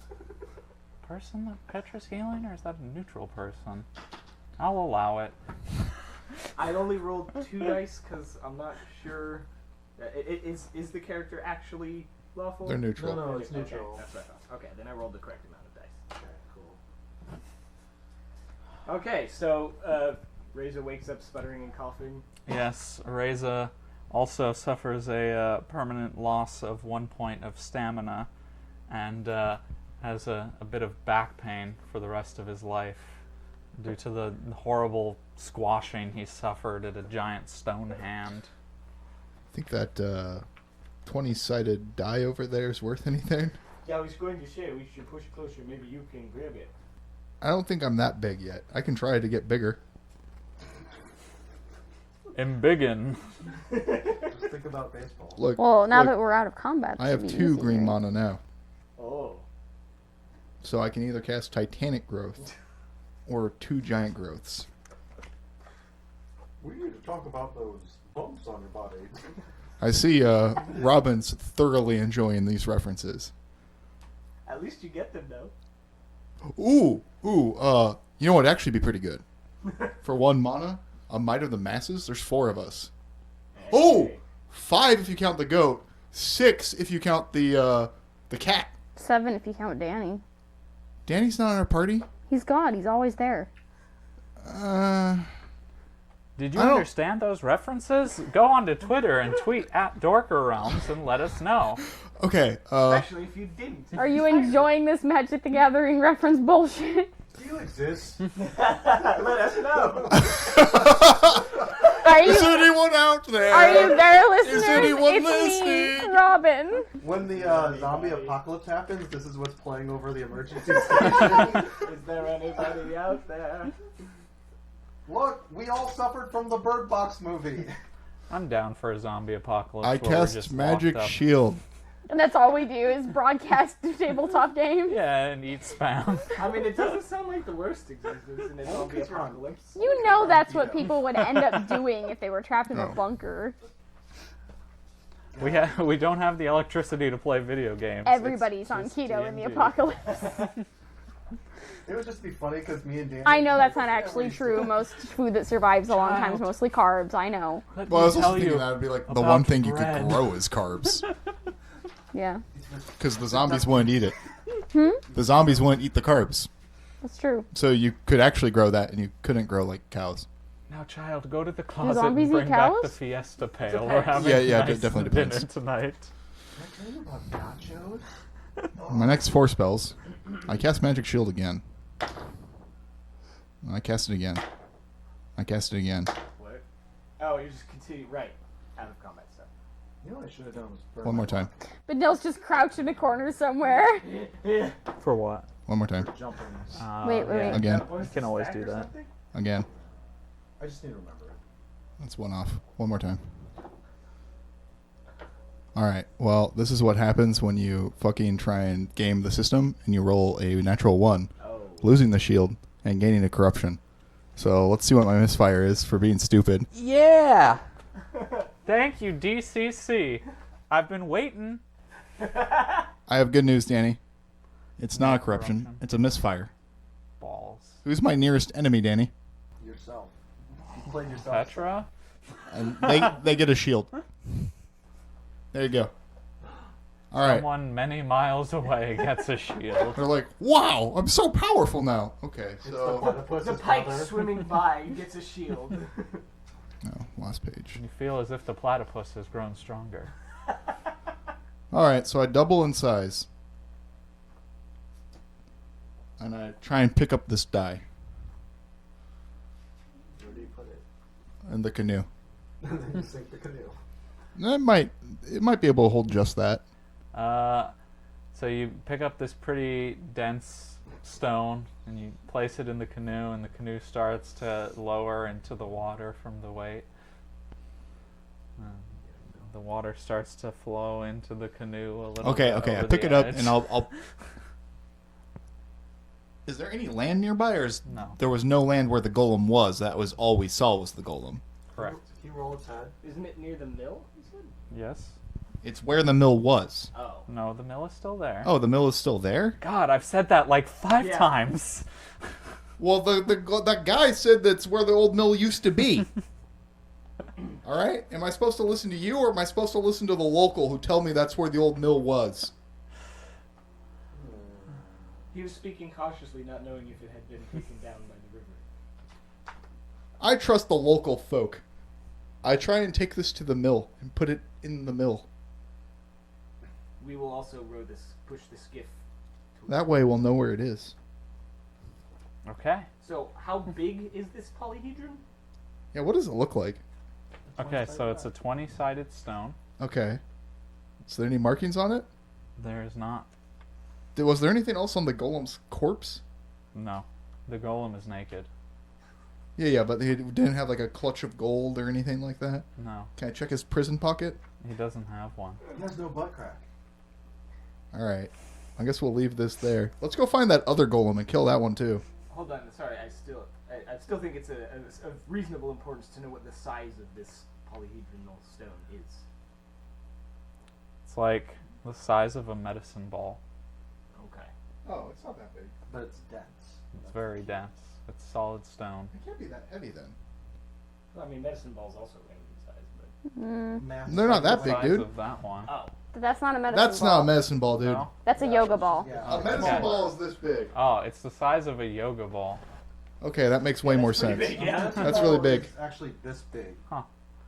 person that Petra's healing, or is that a neutral person? I'll allow it. I only rolled 2 dice because I'm not sure. Is the character actually lawful? They're neutral. No, it's Okay, neutral. that's what I thought. Okay, then I rolled the correct amount of dice. Okay, cool. Okay, so Reza wakes up sputtering and coughing. Yes, Reza also suffers a permanent loss of 1 point of stamina and has a bit of back pain for the rest of his life due to the horrible squashing he suffered at a giant stone hand. I think that 20-sided die over there is worth anything. Yeah, I was going to say we should push it closer. Maybe you can grab it. I don't think I'm that big yet. I can try to get bigger. Embiggen. Just think about baseball. Look, Well, now look, that we're out of combat, I have this should 2 be green easier. mana now. Oh. So I can either cast Titanic Growth or 2 Giant Growths. We need to talk about those bumps on your body. I see Robin's thoroughly enjoying these references. At least you get them, though. Ooh, you know what would actually be pretty good? For 1 mana, a Might of the Masses, there's 4 of us. Oh! 5 if you count the goat, 6 if you count the cat. 7 if you count Danny. Danny's not in our party? He's God. He's always there. Did you I don't- understand those references? Go on to Twitter and tweet at Dorker Realms and let us know. Okay, Especially if you didn't. Are you enjoying this Magic the Gathering reference bullshit? Do you exist? Let us know. Are is you? anyone out there? Are you there, listeners? anyone it's listening? me, Robin. When the zombie apocalypse happens, this is what's playing over the emergency station. Is there anybody out there? Look, we all suffered from the Bird Box movie. I'm down for a zombie apocalypse. I where we're cast just Magic locked up. Shield. And that's all we do is broadcast tabletop games. Yeah, and eat spam. I mean, it doesn't sound like the worst existence in a zombie apocalypse. You know that's what people would end up doing if they were trapped in a No. bunker. We don't have the electricity to play video games. Everybody's It's on just keto in the D&D. apocalypse. It would just be funny because me and Dan. I know that's not actually true. Most food that survives a long time is mostly carbs. I know. Let Well, I me was also tell thinking you that would be like the about one thing you bread. could grow is carbs. Yeah, Because the zombies wouldn't eat it. The zombies wouldn't eat the carbs. that's true. So you could actually grow that, and you couldn't grow like cows. Now, child, go to the closet zombies and eat bring back the cows? Fiesta pail. We're having Yeah, yeah, it nice definitely dinner depends. tonight. Can I tell you about nachos? My next 4 spells, I cast Magic Shield again. I cast it again. I cast it again. What? Oh, you just continue. Right. Out of combat stuff. You know what I should have done was burn One more my time. But Nils just crouched in a corner somewhere. For what? One more time. jumping. Wait. Again. You can always do that. Again. I just need to remember it. That's 1 off. One more time. Alright, well, this is what happens when you fucking try and game the system and you roll a natural 1, Oh. losing the shield and gaining a corruption. So let's see what my misfire is for being stupid. Yeah! Thank you, DCC. I've been waiting. I have good news, Danny. It's not a corruption, it's a misfire. Balls. Who's my nearest enemy, Danny? Yourself. You played yourself. Petra? And they get a shield. There you go. Alright. Someone many miles away gets a shield. They're like, wow, I'm so powerful now. Okay, It's the so... platypus' The pike brother. swimming by gets a shield. No, last page. You feel as if the platypus has grown stronger. Alright, so I double in size. And I try and pick up this die Where do you put it? in the canoe. And then you sink the canoe. It might be able to hold just that. So you pick up this pretty dense stone and you place it in the canoe, and the canoe starts to lower into the water from the weight. The water starts to flow into the canoe a little Okay, bit okay. I over pick the it up edge. and I'll Is there any land nearby, or No. there was no land where the golem was? That was all we saw was the golem. Correct. He roll its head. Isn't it near the mill? You said? Yes. It's where the mill was. Oh. No, the mill is still there. Oh, the mill is still there? God, I've said that like 5 Yeah. times. Well, that guy said that's where the old mill used to be. All right? Am I supposed to listen to you, or am I supposed to listen to the local who tell me that's where the old mill was? He was speaking cautiously, not knowing if it had been taken down by the river. I trust the local folk. I try and take this to the mill and put it in the mill. We will also push the skiff. That way we'll know where it is. Okay. So, how big is this polyhedron? Yeah, what does it look like? Okay, so it's a 20-sided stone. Okay. Is there any markings on it? There is not. Was there anything else on the golem's corpse? No. The golem is naked. Yeah, but he didn't have like a clutch of gold or anything like that? No. Can I check his prison pocket? He doesn't have one. He has no butt crack. Alright. I guess we'll leave this there. Let's go find that other golem and kill that one too. Hold on, sorry, I still think it's of reasonable importance to know what the size of this polyhedronal stone is. It's like the size of a medicine ball. Okay. Oh, it's not that big. But it's dense. It's very dense. It's solid stone. It can't be that heavy then. Well, I mean, medicine balls also range in size, but... Mm, They're not that The big, size dude. of that one. Oh. but that's not a medicine That's ball. not a medicine ball, dude. No? That's a yoga ball. Yeah. A medicine Okay. ball is this big. Oh, it's the size of a yoga ball. Okay, that makes way more sense. Pretty big, yeah. That's really big. It's actually this big. Huh.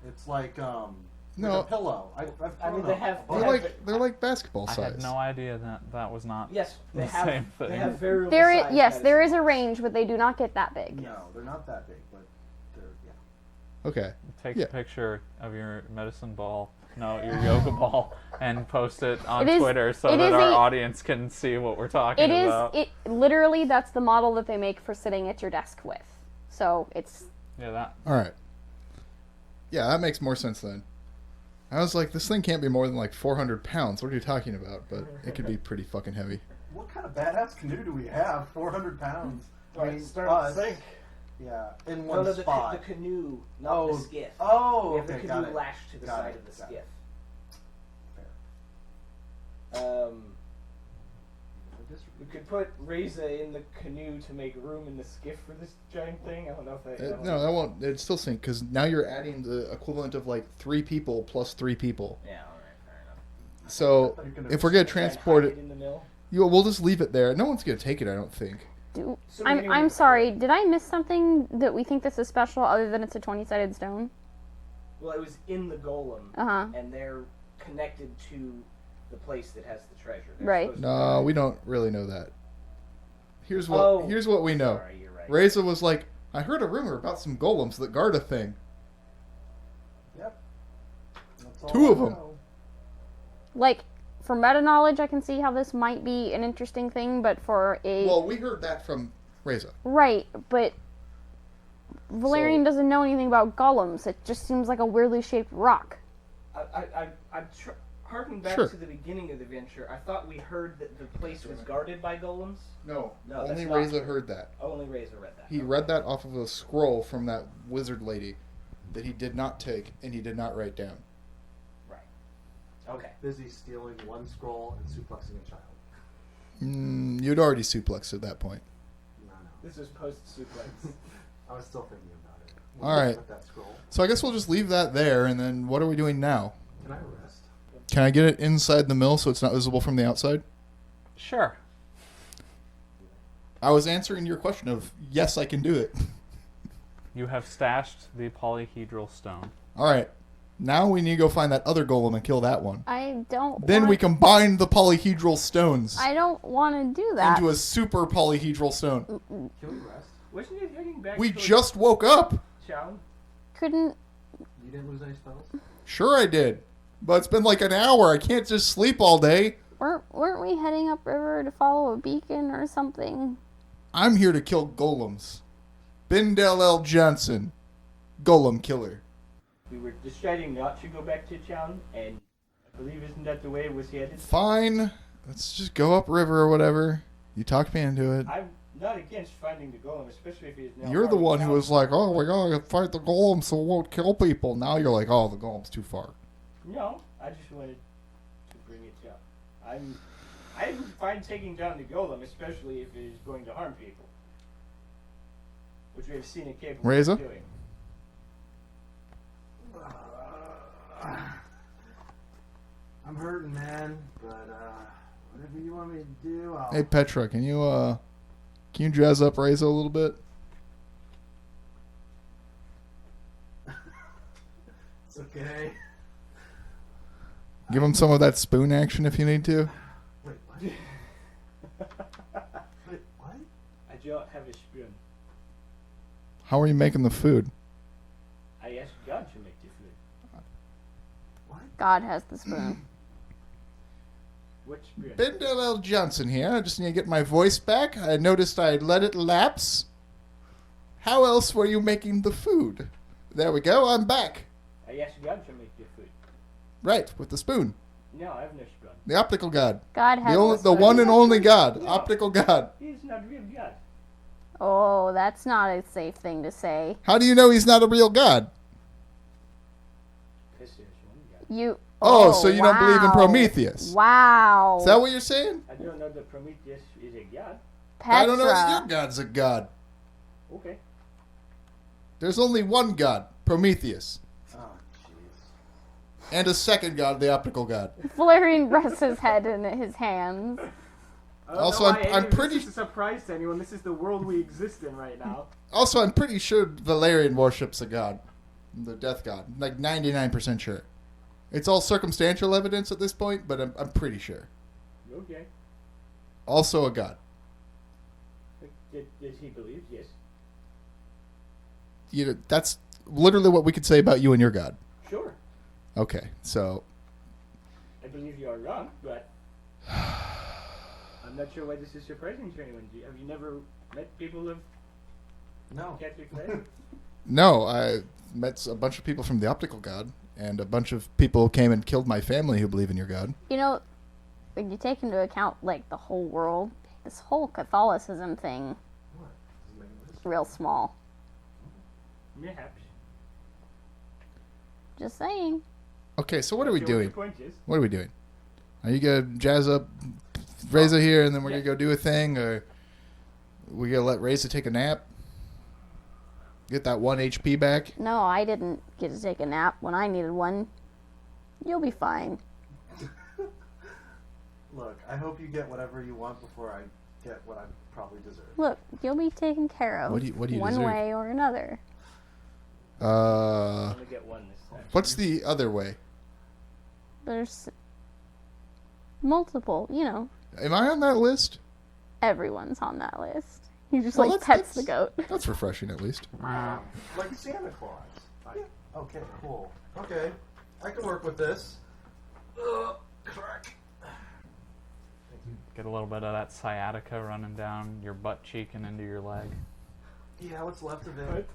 It's like No. like a pillow. I've I mean, thrown they a have- bunch. They're like basketball I size. had no idea that was not Yes, they the have, same they thing. have variable There, size yes, there is medicine a range, but they do not get that big. No, they're not that big, but they're Okay. Take Yeah. a picture of your medicine ball, no, your yoga ball, and post it on It is- Twitter so it that is our a- audience can see what we're talking It is, about. it literally, that's the model that they make for sitting at your desk with. So it's, Yeah, that. All right. Yeah, that makes more sense then. I was like, this thing can't be more than like 400 pounds. What are you talking about? But it could be pretty fucking heavy. What kind of badass canoe do we have? 400 pounds. Start us, to sink. Yeah, in No, one no, spot. the canoe, not Oh, the skiff. Oh, we have okay, the got canoe it. lashed to the Got side it, of the got skiff. Fair. We could put Reza in the canoe to make room in the skiff for this giant thing. I don't know if that. No, that won't. It'd still sink because now you're adding the equivalent of like 3 people plus 3 people. Yeah, all right, fair enough. So You're gonna- if we're gonna Try and transport hide it, in the mill. we'll just leave it there. No one's gonna take it. I don't think. do, So we're gonna- I'm sorry, did I miss something that we think this is special other than it's a 20-sided stone? Well, it was in the golem, Uh-huh. and they're connected to the place that has the treasure. They're Right. supposed to- No, we don't really know that. Here's what. Oh, here's what we know. Sorry, you're right. Reza was like, I heard a rumor about some golems that guard a thing. Yep. That's all 2 I of 'em. know. Like, for meta knowledge, I can see how this might be an interesting thing, but for a... Well, we heard that from Reza. Right, but Valerian doesn't know anything about golems. It just seems like a weirdly shaped rock. I'm harking back Sure. to the beginning of the venture. I thought we heard that the place was guarded by golems. No, No, only that's not Reza true. heard that. Only Reza read that. He read that off of a scroll from that wizard lady that he did not take and he did not write down. Right. I was Okay. busy stealing one scroll and suplexing a child. You'd already suplexed at that point. No. This was post-suplex. I was still thinking about it. All right. With that scroll. So I guess we'll just leave that there, and then what are we doing now? Can I rest? Can I get it inside the mill so it's not visible from the outside? Sure. I was answering your question of yes, I can do it. You have stashed the polyhedral stone. All right. Now we need to go find that other golem and kill that one. I don't Then want, we combine the polyhedral stones I don't want to do that. into a super polyhedral stone. Can we rest? Wasn't it heading back We towards just woke up. Chown? Couldn't... You didn't lose any spells? Sure I did. But it's been like an hour. I can't just sleep all day. Weren't we heading upriver to follow a beacon or something? I'm here to kill golems. Bindel L. Johnson. Golem killer. We were deciding not to go back to Chown, and I believe isn't that the way it was headed? Fine. Let's just go upriver or whatever. You talked me into it. I'm not against finding the golem, especially if he is now. You're the already one who found. was like, "Oh, we gotta fight the golem so it won't kill people." Now you're like, "Oh, the golem's too far." No, I just wanted to bring it up. I'm fine taking down the golem, especially if it is going to harm people, which we have seen it capable Reza? of doing. I'm hurting, man, but whatever you want me to do, I'll... Hey Petra, can you jazz up Reza a little bit? It's okay. Give him some of that spoon action if you need to. Wait, what? Wait, what? I don't have a spoon. How are you making the food? I asked God to make the food. God has the spoon. What spoon? Bindle L. Johnson here. I just need to get my voice back. I noticed I let it lapse. How else were you making the food? There we go. I'm back. I asked God to make the food. Right, with the spoon. No, I have no spoon. The optical god. God has The the spoon. one and only god. No. Optical god. He is not real God. Oh, that's not a safe thing to say. How do you know he's not a real god? Because there's one God. You. Oh, so you don't believe in wow. Prometheus. Wow. Is that what you're saying? I don't know that Prometheus is a God. Petra. I don't know that your god's a god. Okay. There's only one god, Prometheus. Oh, jeez. And a second god, the optical god. Valerian rests his head in his hands. I don't Also, know I'm- why any I'm of this pretty- is a surprise to anyone. This is the world we exist in right now. Also, I'm pretty sure Valerian worships a god. The death god. Like 99% sure. It's all circumstantial evidence at this point, but I'm pretty sure. Okay. Also a god. Does he believe? Yes. You know, that's literally what we could say about you and your god. Sure. Okay, so I believe you are wrong, but I'm not sure why this is surprising to anyone. Have you never met people of No. Catholic faith? no, I met a bunch of people from the optical god, and a bunch of people came and killed my family who believe in your god. You know, when you take into account like the whole world, this whole Catholicism thing, real small. Perhaps. Just saying. Okay, so what are we Sure what doing? your point is. What are we doing? Are you gonna jazz up Reza here, and then we're gonna go do a thing, or we gonna let Reza take a nap? Get that 1 HP back? No, I didn't get to take a nap when I needed one. You'll be fine. Look, I hope you get whatever you want before I get what I probably deserve. Look, you'll be taken care of. What do you one deserve? way or another. I'm gonna get one this time. What's the other way? There's multiple, you know, Am I on that list? everyone's on that list. He just Well, like that's- pets the goat. That's refreshing, at least. Like Santa Claus. Yeah. Okay, cool. Okay, I can work with this. Crack. Get a little bit of that sciatica running down your butt cheek and into your leg. Yeah, what's left of it?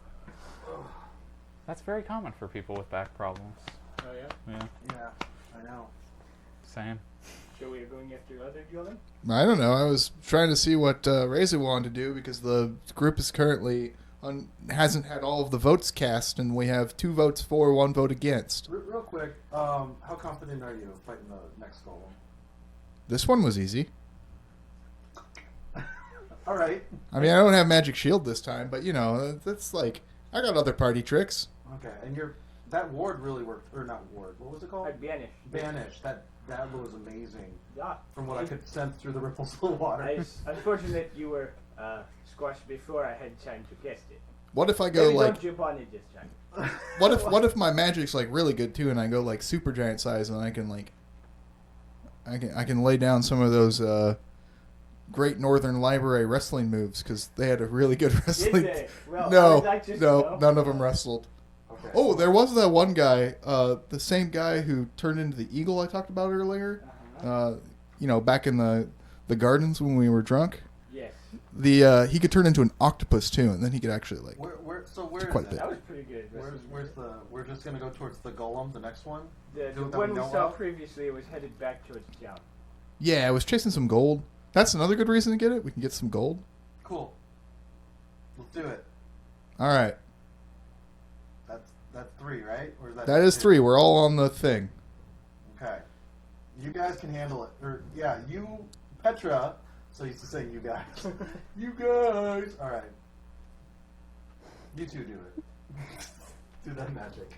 That's very common for people with back problems. Oh yeah. Yeah, Yeah, I know. same. So we are going after other Golem? I don't know. I was trying to see what Reza wanted to do because the group is currently hasn't had all of the votes cast, and we have 2 votes for, 1 vote against. Real quick, how confident are you fighting the next golem? This one was easy. All right. I mean, I don't have magic shield this time, but you know, that's like I got other party tricks. Okay, and that ward really worked, or not ward. What was it called? I'd banish. Banish. That was amazing. Yeah. From what I could sense through the ripples of the water. It's unfortunate you were squashed before I had time to cast it. What if I go Maybe like? don't jump on it this time. What if my magic's like really good too, and I go like super giant size, and I can like I can lay down some of those Great Northern Library wrestling moves because they had a really good wrestling. Did they? Well, I No, would like to no, know. none of them wrestled. Okay. Oh, there was that one guy, the same guy who turned into the eagle I talked about earlier. You know, back in the gardens when we were drunk. Yes. He could turn into an octopus too, and then he could actually like. Where is quite it? big. That was pretty good. We're just gonna go towards the golem, the next one. The Do it that one we we know saw of? previously was headed back towards town. Yeah, I was chasing some gold. That's another good reason to get it. We can get some gold. Cool. Do it. All right. That's 3, right? Or is That is 3. We're all on the thing. Okay. You guys can handle it. Or yeah, you, Petra. So I used to say you guys. You guys. All right. You two do it. Do that magic.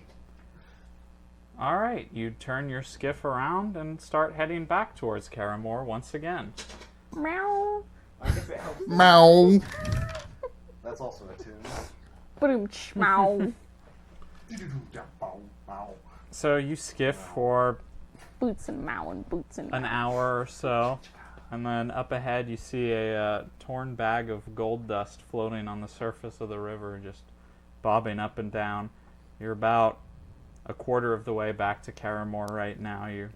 All right, you turn your skiff around and start heading back towards Karamor once again. Meow. I guess it helps. Meow. That's also a tune. Boom. Meow. So you skiff for Boots and meow and boots and an meow. hour or so, and then up ahead you see a torn bag of gold dust floating on the surface of the river, just bobbing up and down. You're about a quarter of the way back to Karamor right now. You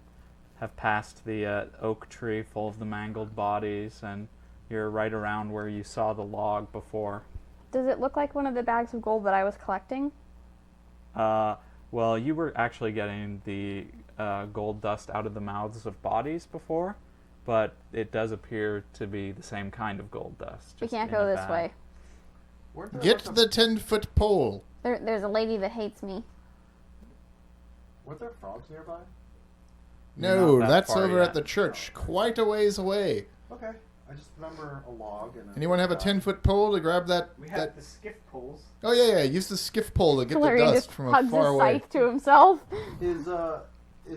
have passed the oak tree full of the mangled bodies, and you're right around where you saw the log before. Does it look like one of the bags of gold that I was collecting? Well, you were actually getting the gold dust out of the mouths of bodies before, but it does appear to be the same kind of gold dust. We just can't in go a this bag. way. Get the 10-foot pole. There's a lady that hates me. Weren't there frogs nearby? No, Not that that's far over yet. at the church, quite a ways away. Okay. I just remember a log and. Anyone have a 10-foot pole to grab that? We have the skiff poles. Oh yeah. Use the skiff pole to get the Flurry dust just from hugs far his away. scythe to himself. Is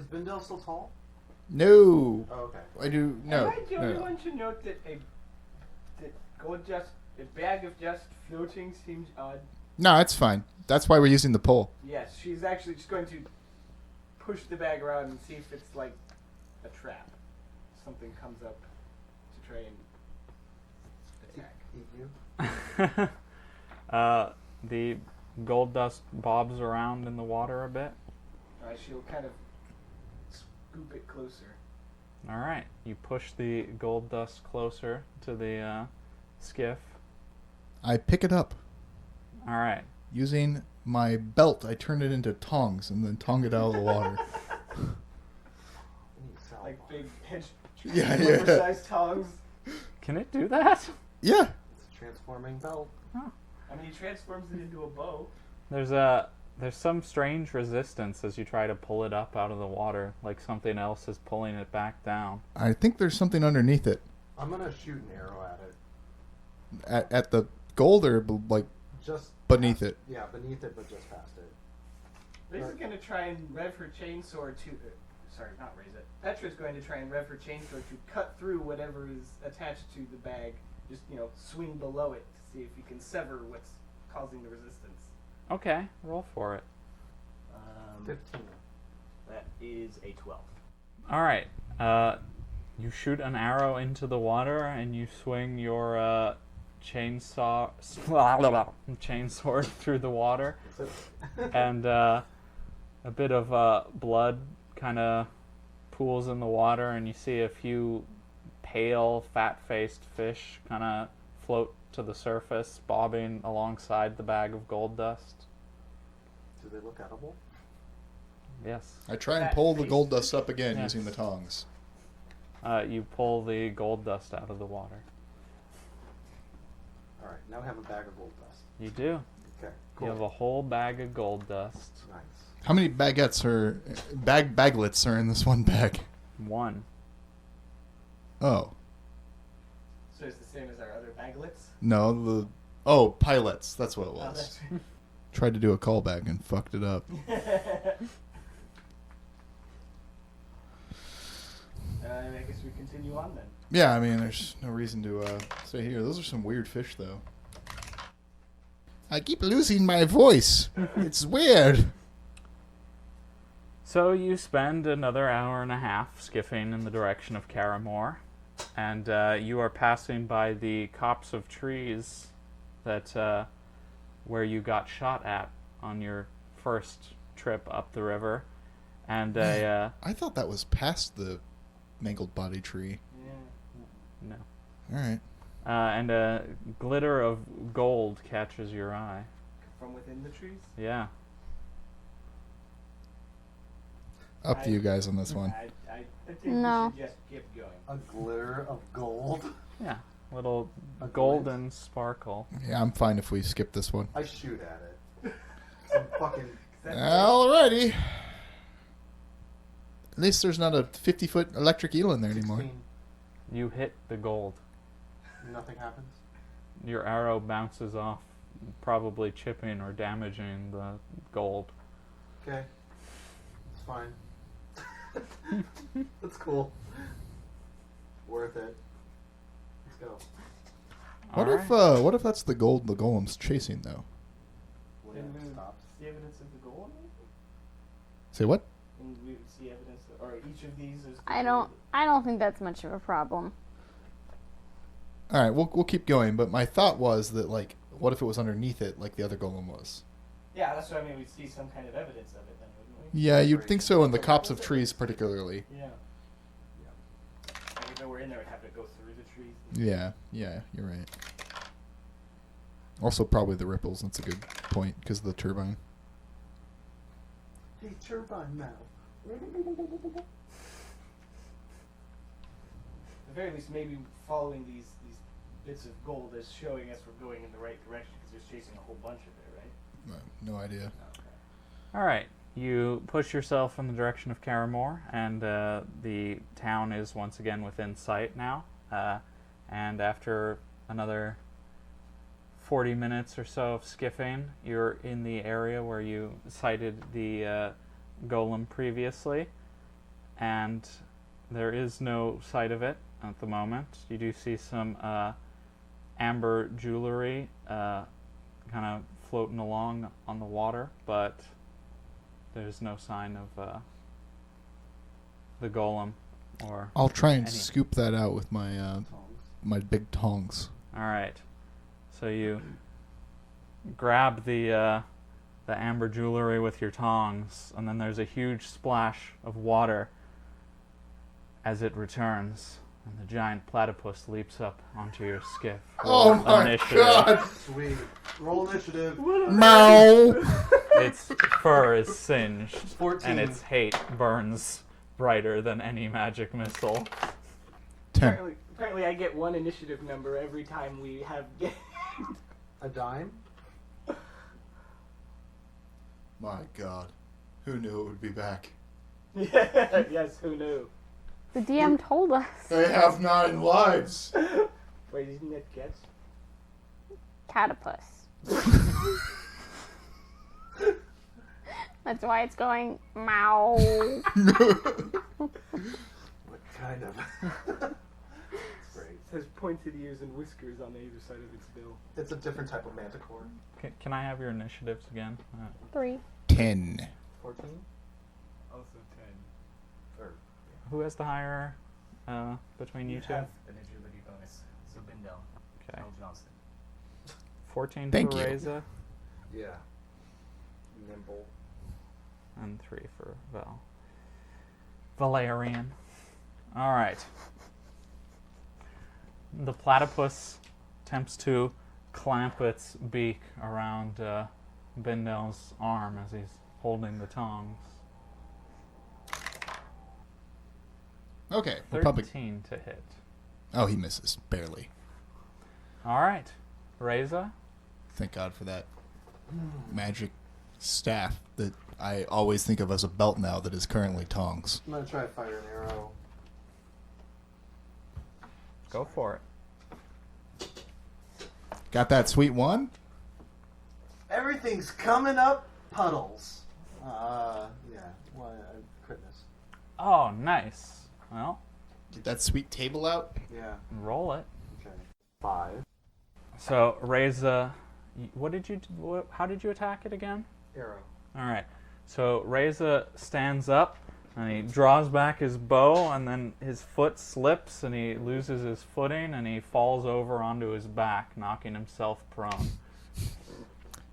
Vindel still tall? No, Oh, okay. I do no. Am I the no, only no. one to note that a bag of dust floating seems odd? No, it's fine. That's why we're using the pole. Yes, she's actually just going to push the bag around and see if it's like a trap. Something comes up to try and attack. Eat you? The gold dust bobs around in the water a bit. Alright, she'll kind of scoop it closer. All right, you push the gold dust closer to the skiff. I pick it up All right. using my belt. I turn it into tongs and then tong it out of the water. Like big hedge Yeah. oversized tongs. Can it do that? Yeah. It's a transforming belt. I mean, he transforms it into a bow. There's some strange resistance as you try to pull it up out of the water, like something else is pulling it back down. I think there's something underneath it. I'm gonna shoot an arrow at it. At the gold or like Just beneath it. Yeah, beneath it, but just past it. Ray's going to try and rev her chainsword to... sorry, not raise it. Petra's going to try and rev her chainsword to cut through whatever is attached to the bag. Just, swing below it to see if you can sever what's causing the resistance. Okay, roll for it. 15. That is a 12. All right. You shoot an arrow into the water and you swing your chainsword through the water, and a bit of blood kind of pools in the water, and you see a few pale, fat-faced fish kind of float to the surface, bobbing alongside the bag of gold dust. Do they look edible? Yes. I try and pull the gold dust up again using the tongs. You pull the gold dust out of the water. Alright, now we have a bag of gold dust. You do. Okay, You cool. have a whole bag of gold dust. Nice. How many baglets are in this one bag? 1. Oh. So it's the same as our other baglets? No, pilots. That's what it Oh, was. that's Tried to do a callback and fucked it up. I guess we continue on then. Yeah, I mean, there's no reason to stay here. Those are some weird fish, though. I keep losing my voice. It's weird. So you spend another hour and a half skiffing in the direction of Karamor, and you are passing by the copse of trees that where you got shot at on your first trip up the river, and I thought that was past the mangled body tree. Yeah. no, All right. and a glitter of gold catches your eye. From within the trees? Yeah. Up to you guys on this one. I think No. we should just keep going. A glitter of gold. Yeah, a little golden sparkle. Yeah, I'm fine if we skip this one. I shoot at it. Some fucking. Alrighty. At least there's not a 50-foot electric eel in there anymore. 16. You hit the gold. Nothing happens. Your arrow bounces off, probably chipping or damaging the gold. Okay. It's fine. That's cool. Worth it. Let's go. What if that's the gold the golem's chasing though? When it stops. See evidence of the goal? Say what? And we would see evidence, or each of these is. I don't think that's much of a problem. All right, we'll keep going. But my thought was that like, what if it was underneath it, like the other golem was? Yeah, that's what I mean. We'd see some kind of evidence of it, then, wouldn't we? Yeah, you'd think so in the copse of trees, particularly. Yeah. Even though we're in there, we'd have to go through the trees. Yeah, you're right. Also, probably the ripples. That's a good point because of the turbine. Hey, turbine now. At the very least, maybe following these bits of gold is showing us we're going in the right direction because there's chasing a whole bunch of it, right? No idea. Okay. All right. You push yourself in the direction of Caramore, and the town is once again within sight now. And after another 40 minutes or so of skiffing, you're in the area where you sighted the golem previously, and there is no sight of it at the moment. You do see some amber jewelry kind of floating along on the water, but there's no sign of the golem or. I'll try and any. scoop that out with my my big tongs. All right, so you grab the amber jewelry with your tongs, and then there's a huge splash of water as it returns, and the giant platypus leaps up onto your skiff. Oh Roll my initiative. god! Sweet. Roll initiative. Meow! Its fur is singed, 14. and its hate burns brighter than any magic missile. 10. Apparently, I get one initiative number every time we have. A dime? My god. Who knew it would be back? Yes, who knew? The DM told us. They have 9 lives! Wait, isn't that catch? Catapus. That's why it's going meow. What kind of? Great. It has pointed ears and whiskers on either side of its bill. It's a different type of manticore. Can I have your initiatives again? 3. 10. 14? Also 10. Or, Who has the higher between you two? have an agility bonus. So Bindel. Okay. Mel Johnson. 14 Thank for you. Reza, yeah. Nimble. and 3 for Valerian. All right. The platypus attempts to clamp its beak around Bindel's arm as he's holding the tongs. Okay, we'll 13 probably... to hit. Oh, he misses. Barely. All right. Reza? Thank God for that magic staff that I always think of as a belt now that is currently tongs. I'm gonna try to fire an arrow. Go for it. Got that sweet one? Everything's coming up puddles. Yeah. Well, I crit miss. Oh, nice. Well, Get that sweet table out? Yeah. roll it. Okay. 5. So, Reza, how did you attack it again? Arrow. All right. So Reza stands up and he draws back his bow, and then his foot slips and he loses his footing and he falls over onto his back, knocking himself prone.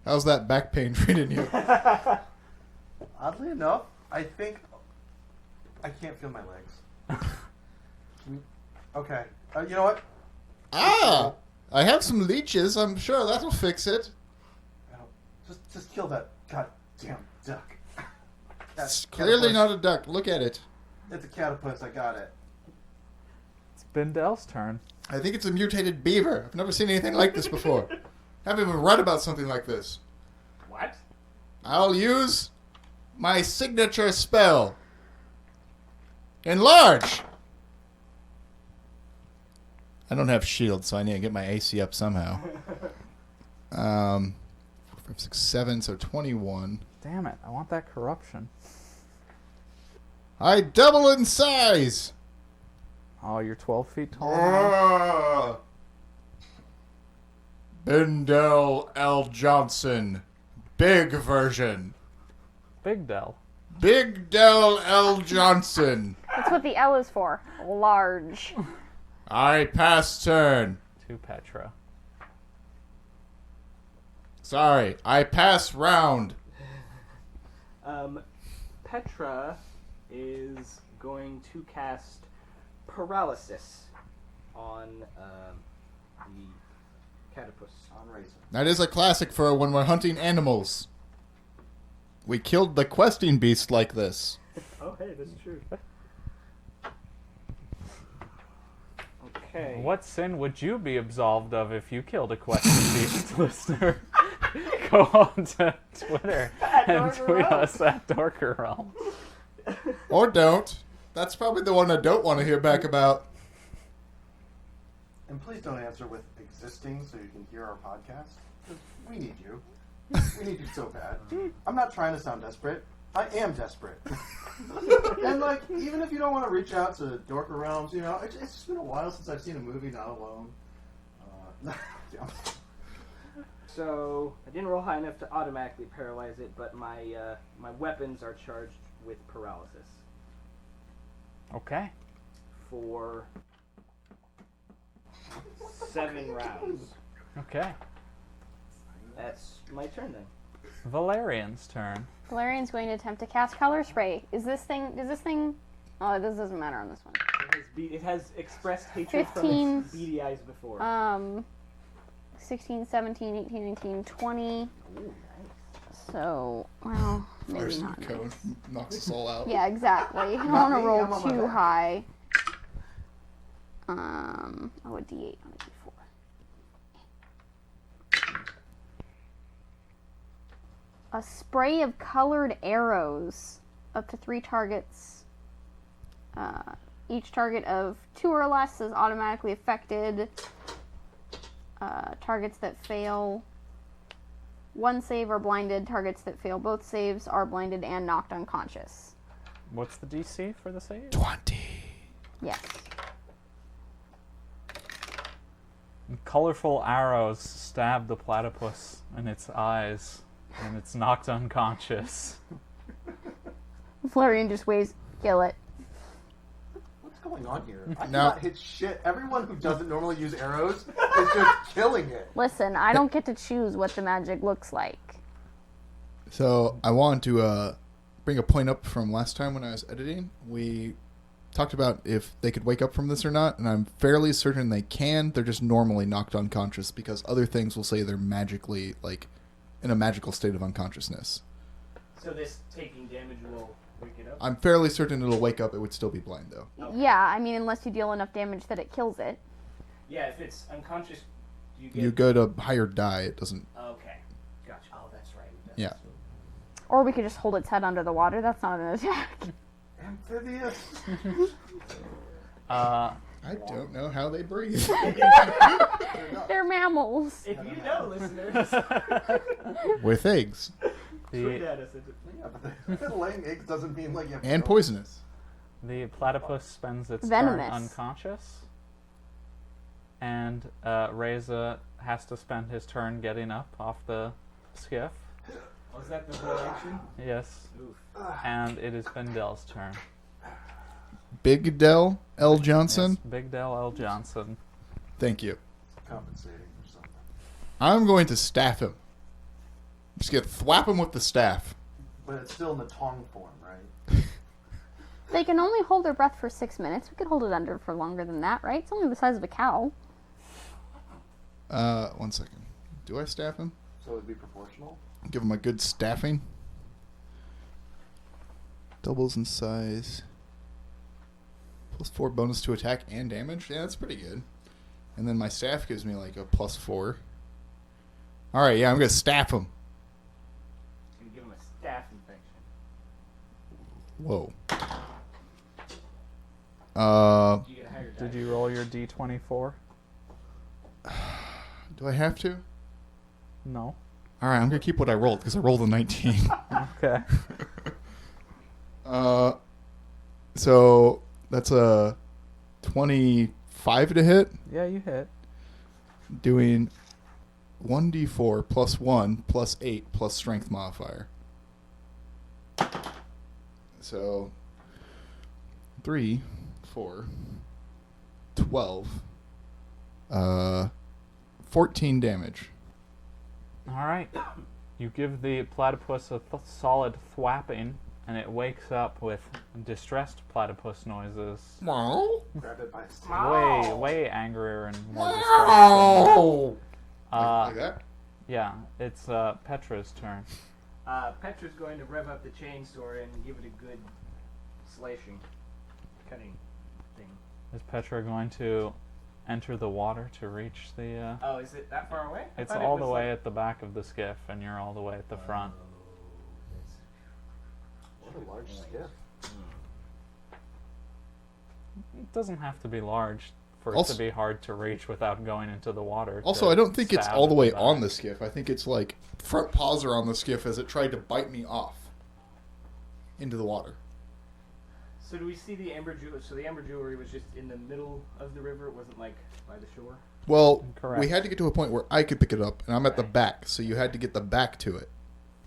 How's that back pain treating you? Oddly enough, I think I can't feel my legs. Okay. You know what? Ah! I have some leeches. I'm sure that'll fix it. Just kill that goddamn duck. It's clearly not a duck. Look at it. It's a catapus. I got it. It's Bindel's turn. I think it's a mutated beaver. I've never seen anything like this before. Haven't even read about something like this. What? I'll use my signature spell. Enlarge! I don't have shield, so I need to get my AC up somehow. 4, 5, 6, 7, so 21. Damn it, I want that corruption. I double in size! Oh, you're 12 feet tall now? Bindel L. Johnson. Big version. Big Del. Big Del L. Johnson. That's what the L is for. Large. I pass turn. To Petra. Sorry, I pass round. Petra is going to cast paralysis on the catapus. On Razor. That is a classic for when we're hunting animals. We killed the questing beast like this. Oh, hey, that's true. Okay. What sin would you be absolved of if you killed a question beast, listener? Go on to Twitter and Dorker tweet Realms. us at Dorker Realms. Or don't. That's probably the one I don't want to hear back about. And please don't answer with existing so you can hear our podcast. 'Cause we need you. We need you so bad. I'm not trying to sound desperate. I am desperate. And, like, even if you don't want to reach out to Dorker Realms, you know, it's just been a while since I've seen a movie not alone. Yeah. So I didn't roll high enough to automatically paralyze it, but my my weapons are charged with paralysis Okay. for 7 rounds. Okay. That's my turn then. Valerian's turn. Valerian's going to attempt to cast Color Spray. Does this thing... Oh, this doesn't matter on this one. It has expressed hatred 15. from its beady eyes before. 16, 17, 18, 19, 20. So, well, maybe Larson not. cone knocks us all out. Yeah, exactly. I don't Not want to me, roll I'm on my too back. high. Oh, a D8 on a D4. A spray of colored arrows, up to 3 targets. Each target of 2 or less is automatically affected. Targets that fail one save are blinded. Targets that fail both saves are blinded and knocked unconscious. What's the DC for the save? 20. Yes. Colorful arrows stab the platypus in its eyes, and it's knocked unconscious. Florian just waves, kill it. What's going on here? I No. cannot hit shit. Everyone who doesn't normally use arrows is just killing it. Listen, I don't get to choose what the magic looks like. So I want to bring a point up from last time when I was editing. We talked about if they could wake up from this or not, and I'm fairly certain they can. They're just normally knocked unconscious because other things will say they're magically, like, in a magical state of unconsciousness. So this taking damage will wake it up? I'm fairly certain it'll wake up. It would still be blind, though. Yeah, I mean, unless you deal enough damage that it kills it. Yeah, if it's unconscious, you get... You go to higher die, it doesn't... Okay. Gotcha. Oh, that's right. Yeah. Or we could just hold its head under the water. That's not an attack. Amphibious. Uh, I don't know how they breathe. They're mammals. If you know, listeners, With eggs. tweet the at us. Yeah, but laying eggs doesn't mean like you have to And kill poisonous. the platypus spends its Venomous. turn unconscious, and Reza has to spend his turn getting up off the skiff. Was that the whole action? Yes, Oof. and it is Bendel's turn. Big Del L. Johnson. Yes, Big Del L. Johnson. Thank you. compensating for something. I'm going to staff him. Just get thwap him with the staff. But it's still in the tongue form, right? They can only hold their breath for 6 minutes. We could hold it under for longer than that, right? It's only the size of a cow. 1 second. Do I staff him? So it'd be proportional. Give him a good staffing. Doubles in size. +4 bonus to attack and damage. Yeah, that's pretty good. And then my staff gives me like a +4. All right, yeah, I'm gonna staff him. Gonna give him a staph infection. Whoa. You get a higher Did die. you roll your d24? Do I have to? No. All right, I'm gonna keep what I rolled because I rolled a 19. Okay. So that's a 25 to hit. Yeah, you hit. Doing 1d4 +1 +8 plus strength modifier. So 3, 4, 12, 14 damage. All right. You give the platypus a solid thwapping, and it wakes up with distressed platypus noises. Grab it by its tail. Way angrier and more distressed. Like that? Yeah, it's Petra's turn. Petra's going to rev up the chainsaw and give it a good slashing, cutting thing. Is Petra going to enter the water to reach the... Oh, is it that far away? I It's thought it all the was way like- at the back of the skiff, and you're all the way at the front. What a large skiff. It doesn't have to be large for it Also- to be hard to reach without going into the water. Also, to I don't think it's stab all the at way back. on the skiff. I think it's like front paws are on the skiff as it tried to bite me off into the water. So do we see the amber jewelry? So the amber jewelry was just in the middle of the river. It wasn't like by the shore. Well, Correct. we had to get to a point where I could pick it up, and I'm at the Right. back, so you had to get the back to it.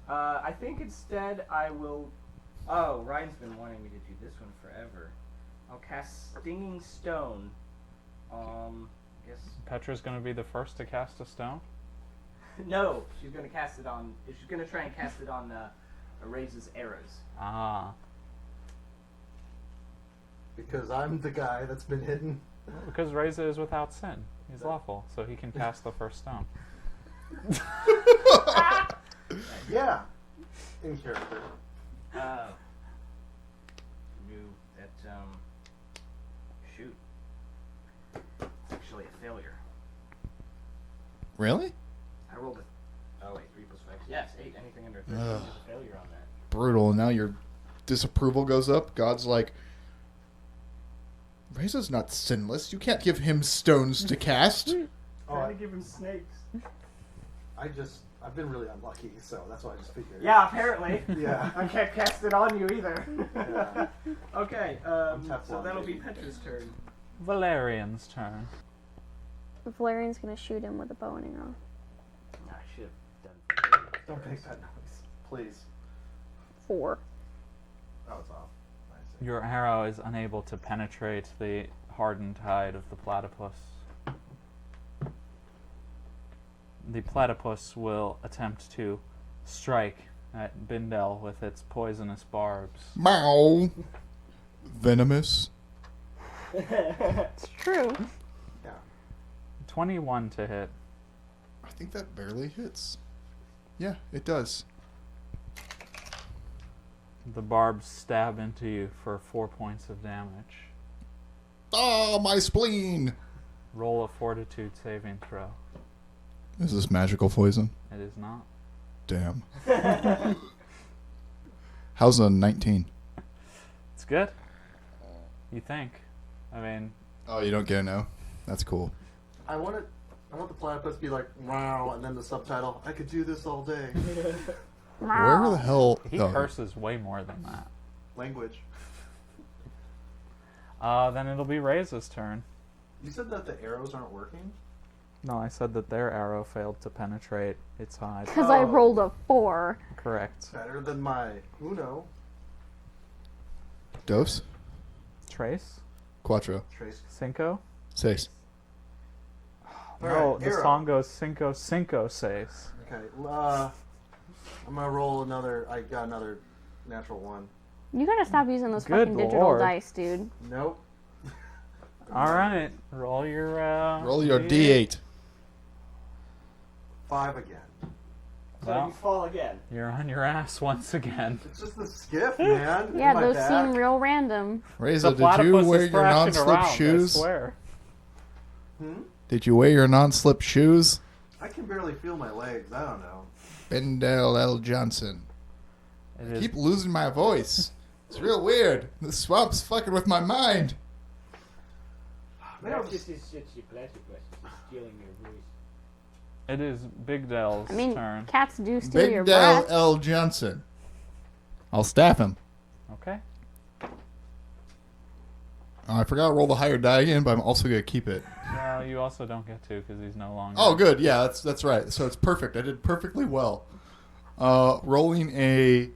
I think instead I will. Oh, Ryan's been wanting me to do this one forever. I'll cast Stinging Stone. Guess. Petra's going to be the first to cast a stone? No, she's gonna cast it on. She's gonna try and cast it on Erase's arrows. Ah. Because I'm the guy that's been hidden. Because Reza is without sin. He's lawful, so he can cast the first stone. Yeah. In character. Knew that. Shoot. It's actually a failure. Really? I rolled it. Oh wait, 3 + 5. Yes, 8. Anything under 13 Ugh. is a failure on that. Brutal. And now your disapproval goes up. God's like, Reza's not sinless. You can't give him stones to cast. Trying to give him snakes. I've been really unlucky, so that's why I just figured. Yeah, apparently. Yeah. I can't cast it on you either. Yeah. Okay, Teflon, so that'll be baby. Petra's turn. Valerian's turn. Valerian's gonna shoot him with a bow and arrow. I should have done. Don't make that noise. Please. 4. Oh, it's off. I see. Your arrow is unable to penetrate the hardened hide of the platypus. The platypus will attempt to strike at Bindel with its poisonous barbs. Mow. Venomous. It's true. Yeah. 21 to hit. I think that barely hits. Yeah, it does. The barbs stab into you for 4 points of damage. Ah, my spleen. Roll a fortitude saving throw. Is this magical poison? It is not. Damn. How's a 19? It's good. You think? I mean, Oh, you don't get a no? That's cool. I want the platypus to be like, wow, and then the subtitle, I could do this all day. Where the hell? he oh, curses way more than that. Language. Then it'll be Reza's turn. You said that the arrows aren't working? No, I said that their arrow failed to penetrate its hide. Because I Oh. rolled a 4. Correct. Better than my Uno. Dos? Trace? Cuatro. Trace. Cinco? Seis. No, Alright, the arrow. song goes Cinco, Cinco, seis. Okay. I'm gonna roll another. I got another natural 1. You gotta stop using those Good fucking digital lord. dice, dude. Nope. Alright, roll your Roll your D8. 5 again. So Well. you fall again. You're on your ass once again. It's just the skiff, man. Yeah, My those back. seem real random. Reza, The did you platypus wear is your thrashing non-slip around, shoes? I swear. Did you wear your non-slip shoes? I can barely feel my legs. I don't know. Bendel L. Johnson. It I is keep losing my voice. It's real weird. The swamp's fucking with my mind. That's just his shit, platypus. He's stealing your voice. It is Big Dell's I mean, turn. cats do steal your Big Del breath. L. Johnson. I'll staff him. Okay. I forgot to roll the higher die again, but I'm also going to keep it. Well, you also don't get to because he's no longer. Oh, good. Yeah, that's right. So it's perfect. I did perfectly well. Rolling a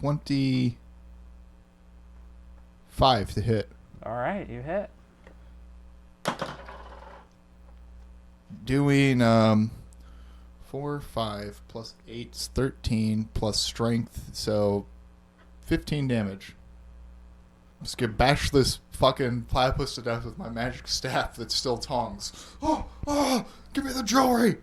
25 to hit. All right, you hit. Doing 4, 5 plus 8 is 13 plus strength, so 15 damage. I'm just gonna bash this fucking platypus to death with my magic staff that still tongs. Oh, give me the jewelry!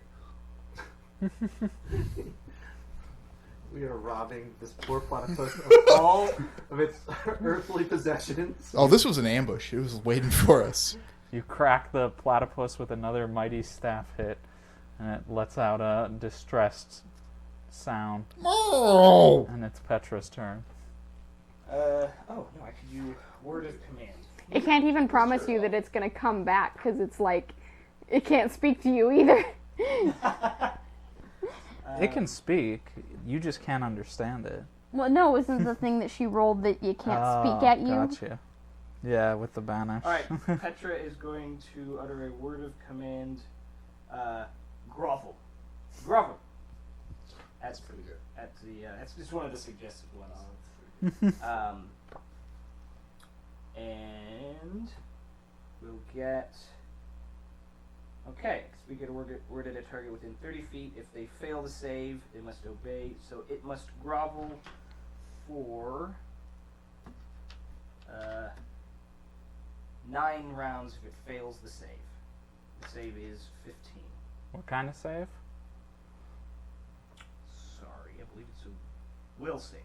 We are robbing this poor platypus of all of its earthly possessions. Oh, this was an ambush. It was waiting for us. You crack the platypus with another mighty staff hit, and it lets out a distressed sound. Oh! And it's Petra's turn. Oh, no, I could do word of command. It can't even promise you that it's going to come back because it's like, it can't speak to you either. It can speak. You just can't understand it. Well, no, isn't the thing that she rolled that you can't speak at you? Gotcha. Yeah, with the banish. Alright, Petra is going to utter a word of command. Grovel. Grovel. That's pretty good. That's just one of the suggested ones. And we'll get. Okay, so we get a word at a target within 30 feet. If they fail to save, they must obey. So it must grovel for 9 rounds if it fails the save. The save is 15. What kind of save? Sorry, I believe it's a will save.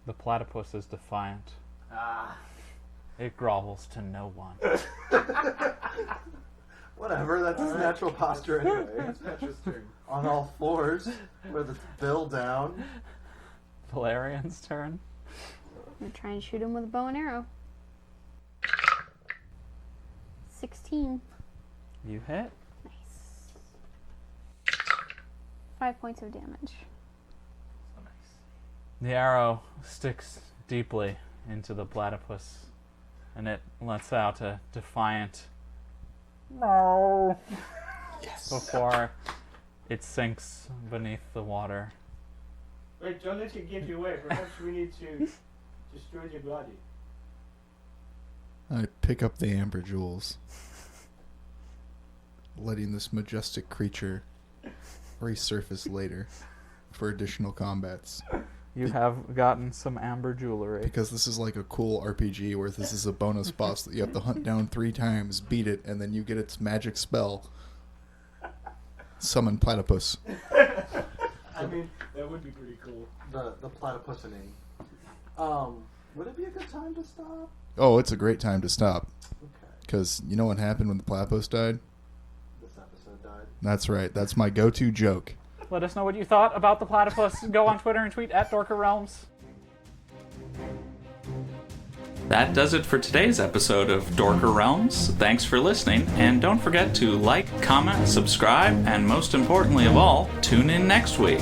The platypus is defiant. Ah. It grovels to no one. Whatever, that's his natural posture anyway. It's Petra's turn. On all fours, with its bill down. Valerian's turn. I'm going to try and shoot him with a bow and arrow. 16. You hit. Nice. 5 points of damage. So nice. The arrow sticks deeply into the platypus, and it lets out a defiant no. Yes. Before it sinks beneath the water. Wait, don't let it get you away. Perhaps we need to destroy your body. I pick up the amber jewels, letting this majestic creature resurface later for additional combats. You have gotten some amber jewelry. Because this is like a cool RPG where this is a bonus boss that you have to hunt down 3 times, beat it, and then you get its magic spell. Summon platypus. I mean, that would be pretty cool. The platypusining. Would it be a good time to stop? Oh, it's a great time to stop. Okay. Because you know what happened when the platypus died? This episode died. That's right. That's my go-to joke. Let us know what you thought about the platypus. Go on Twitter and tweet at Dorker Realms. That does it for today's episode of Dorker Realms. Thanks for listening, and don't forget to like, comment, subscribe, and most importantly of all, tune in next week.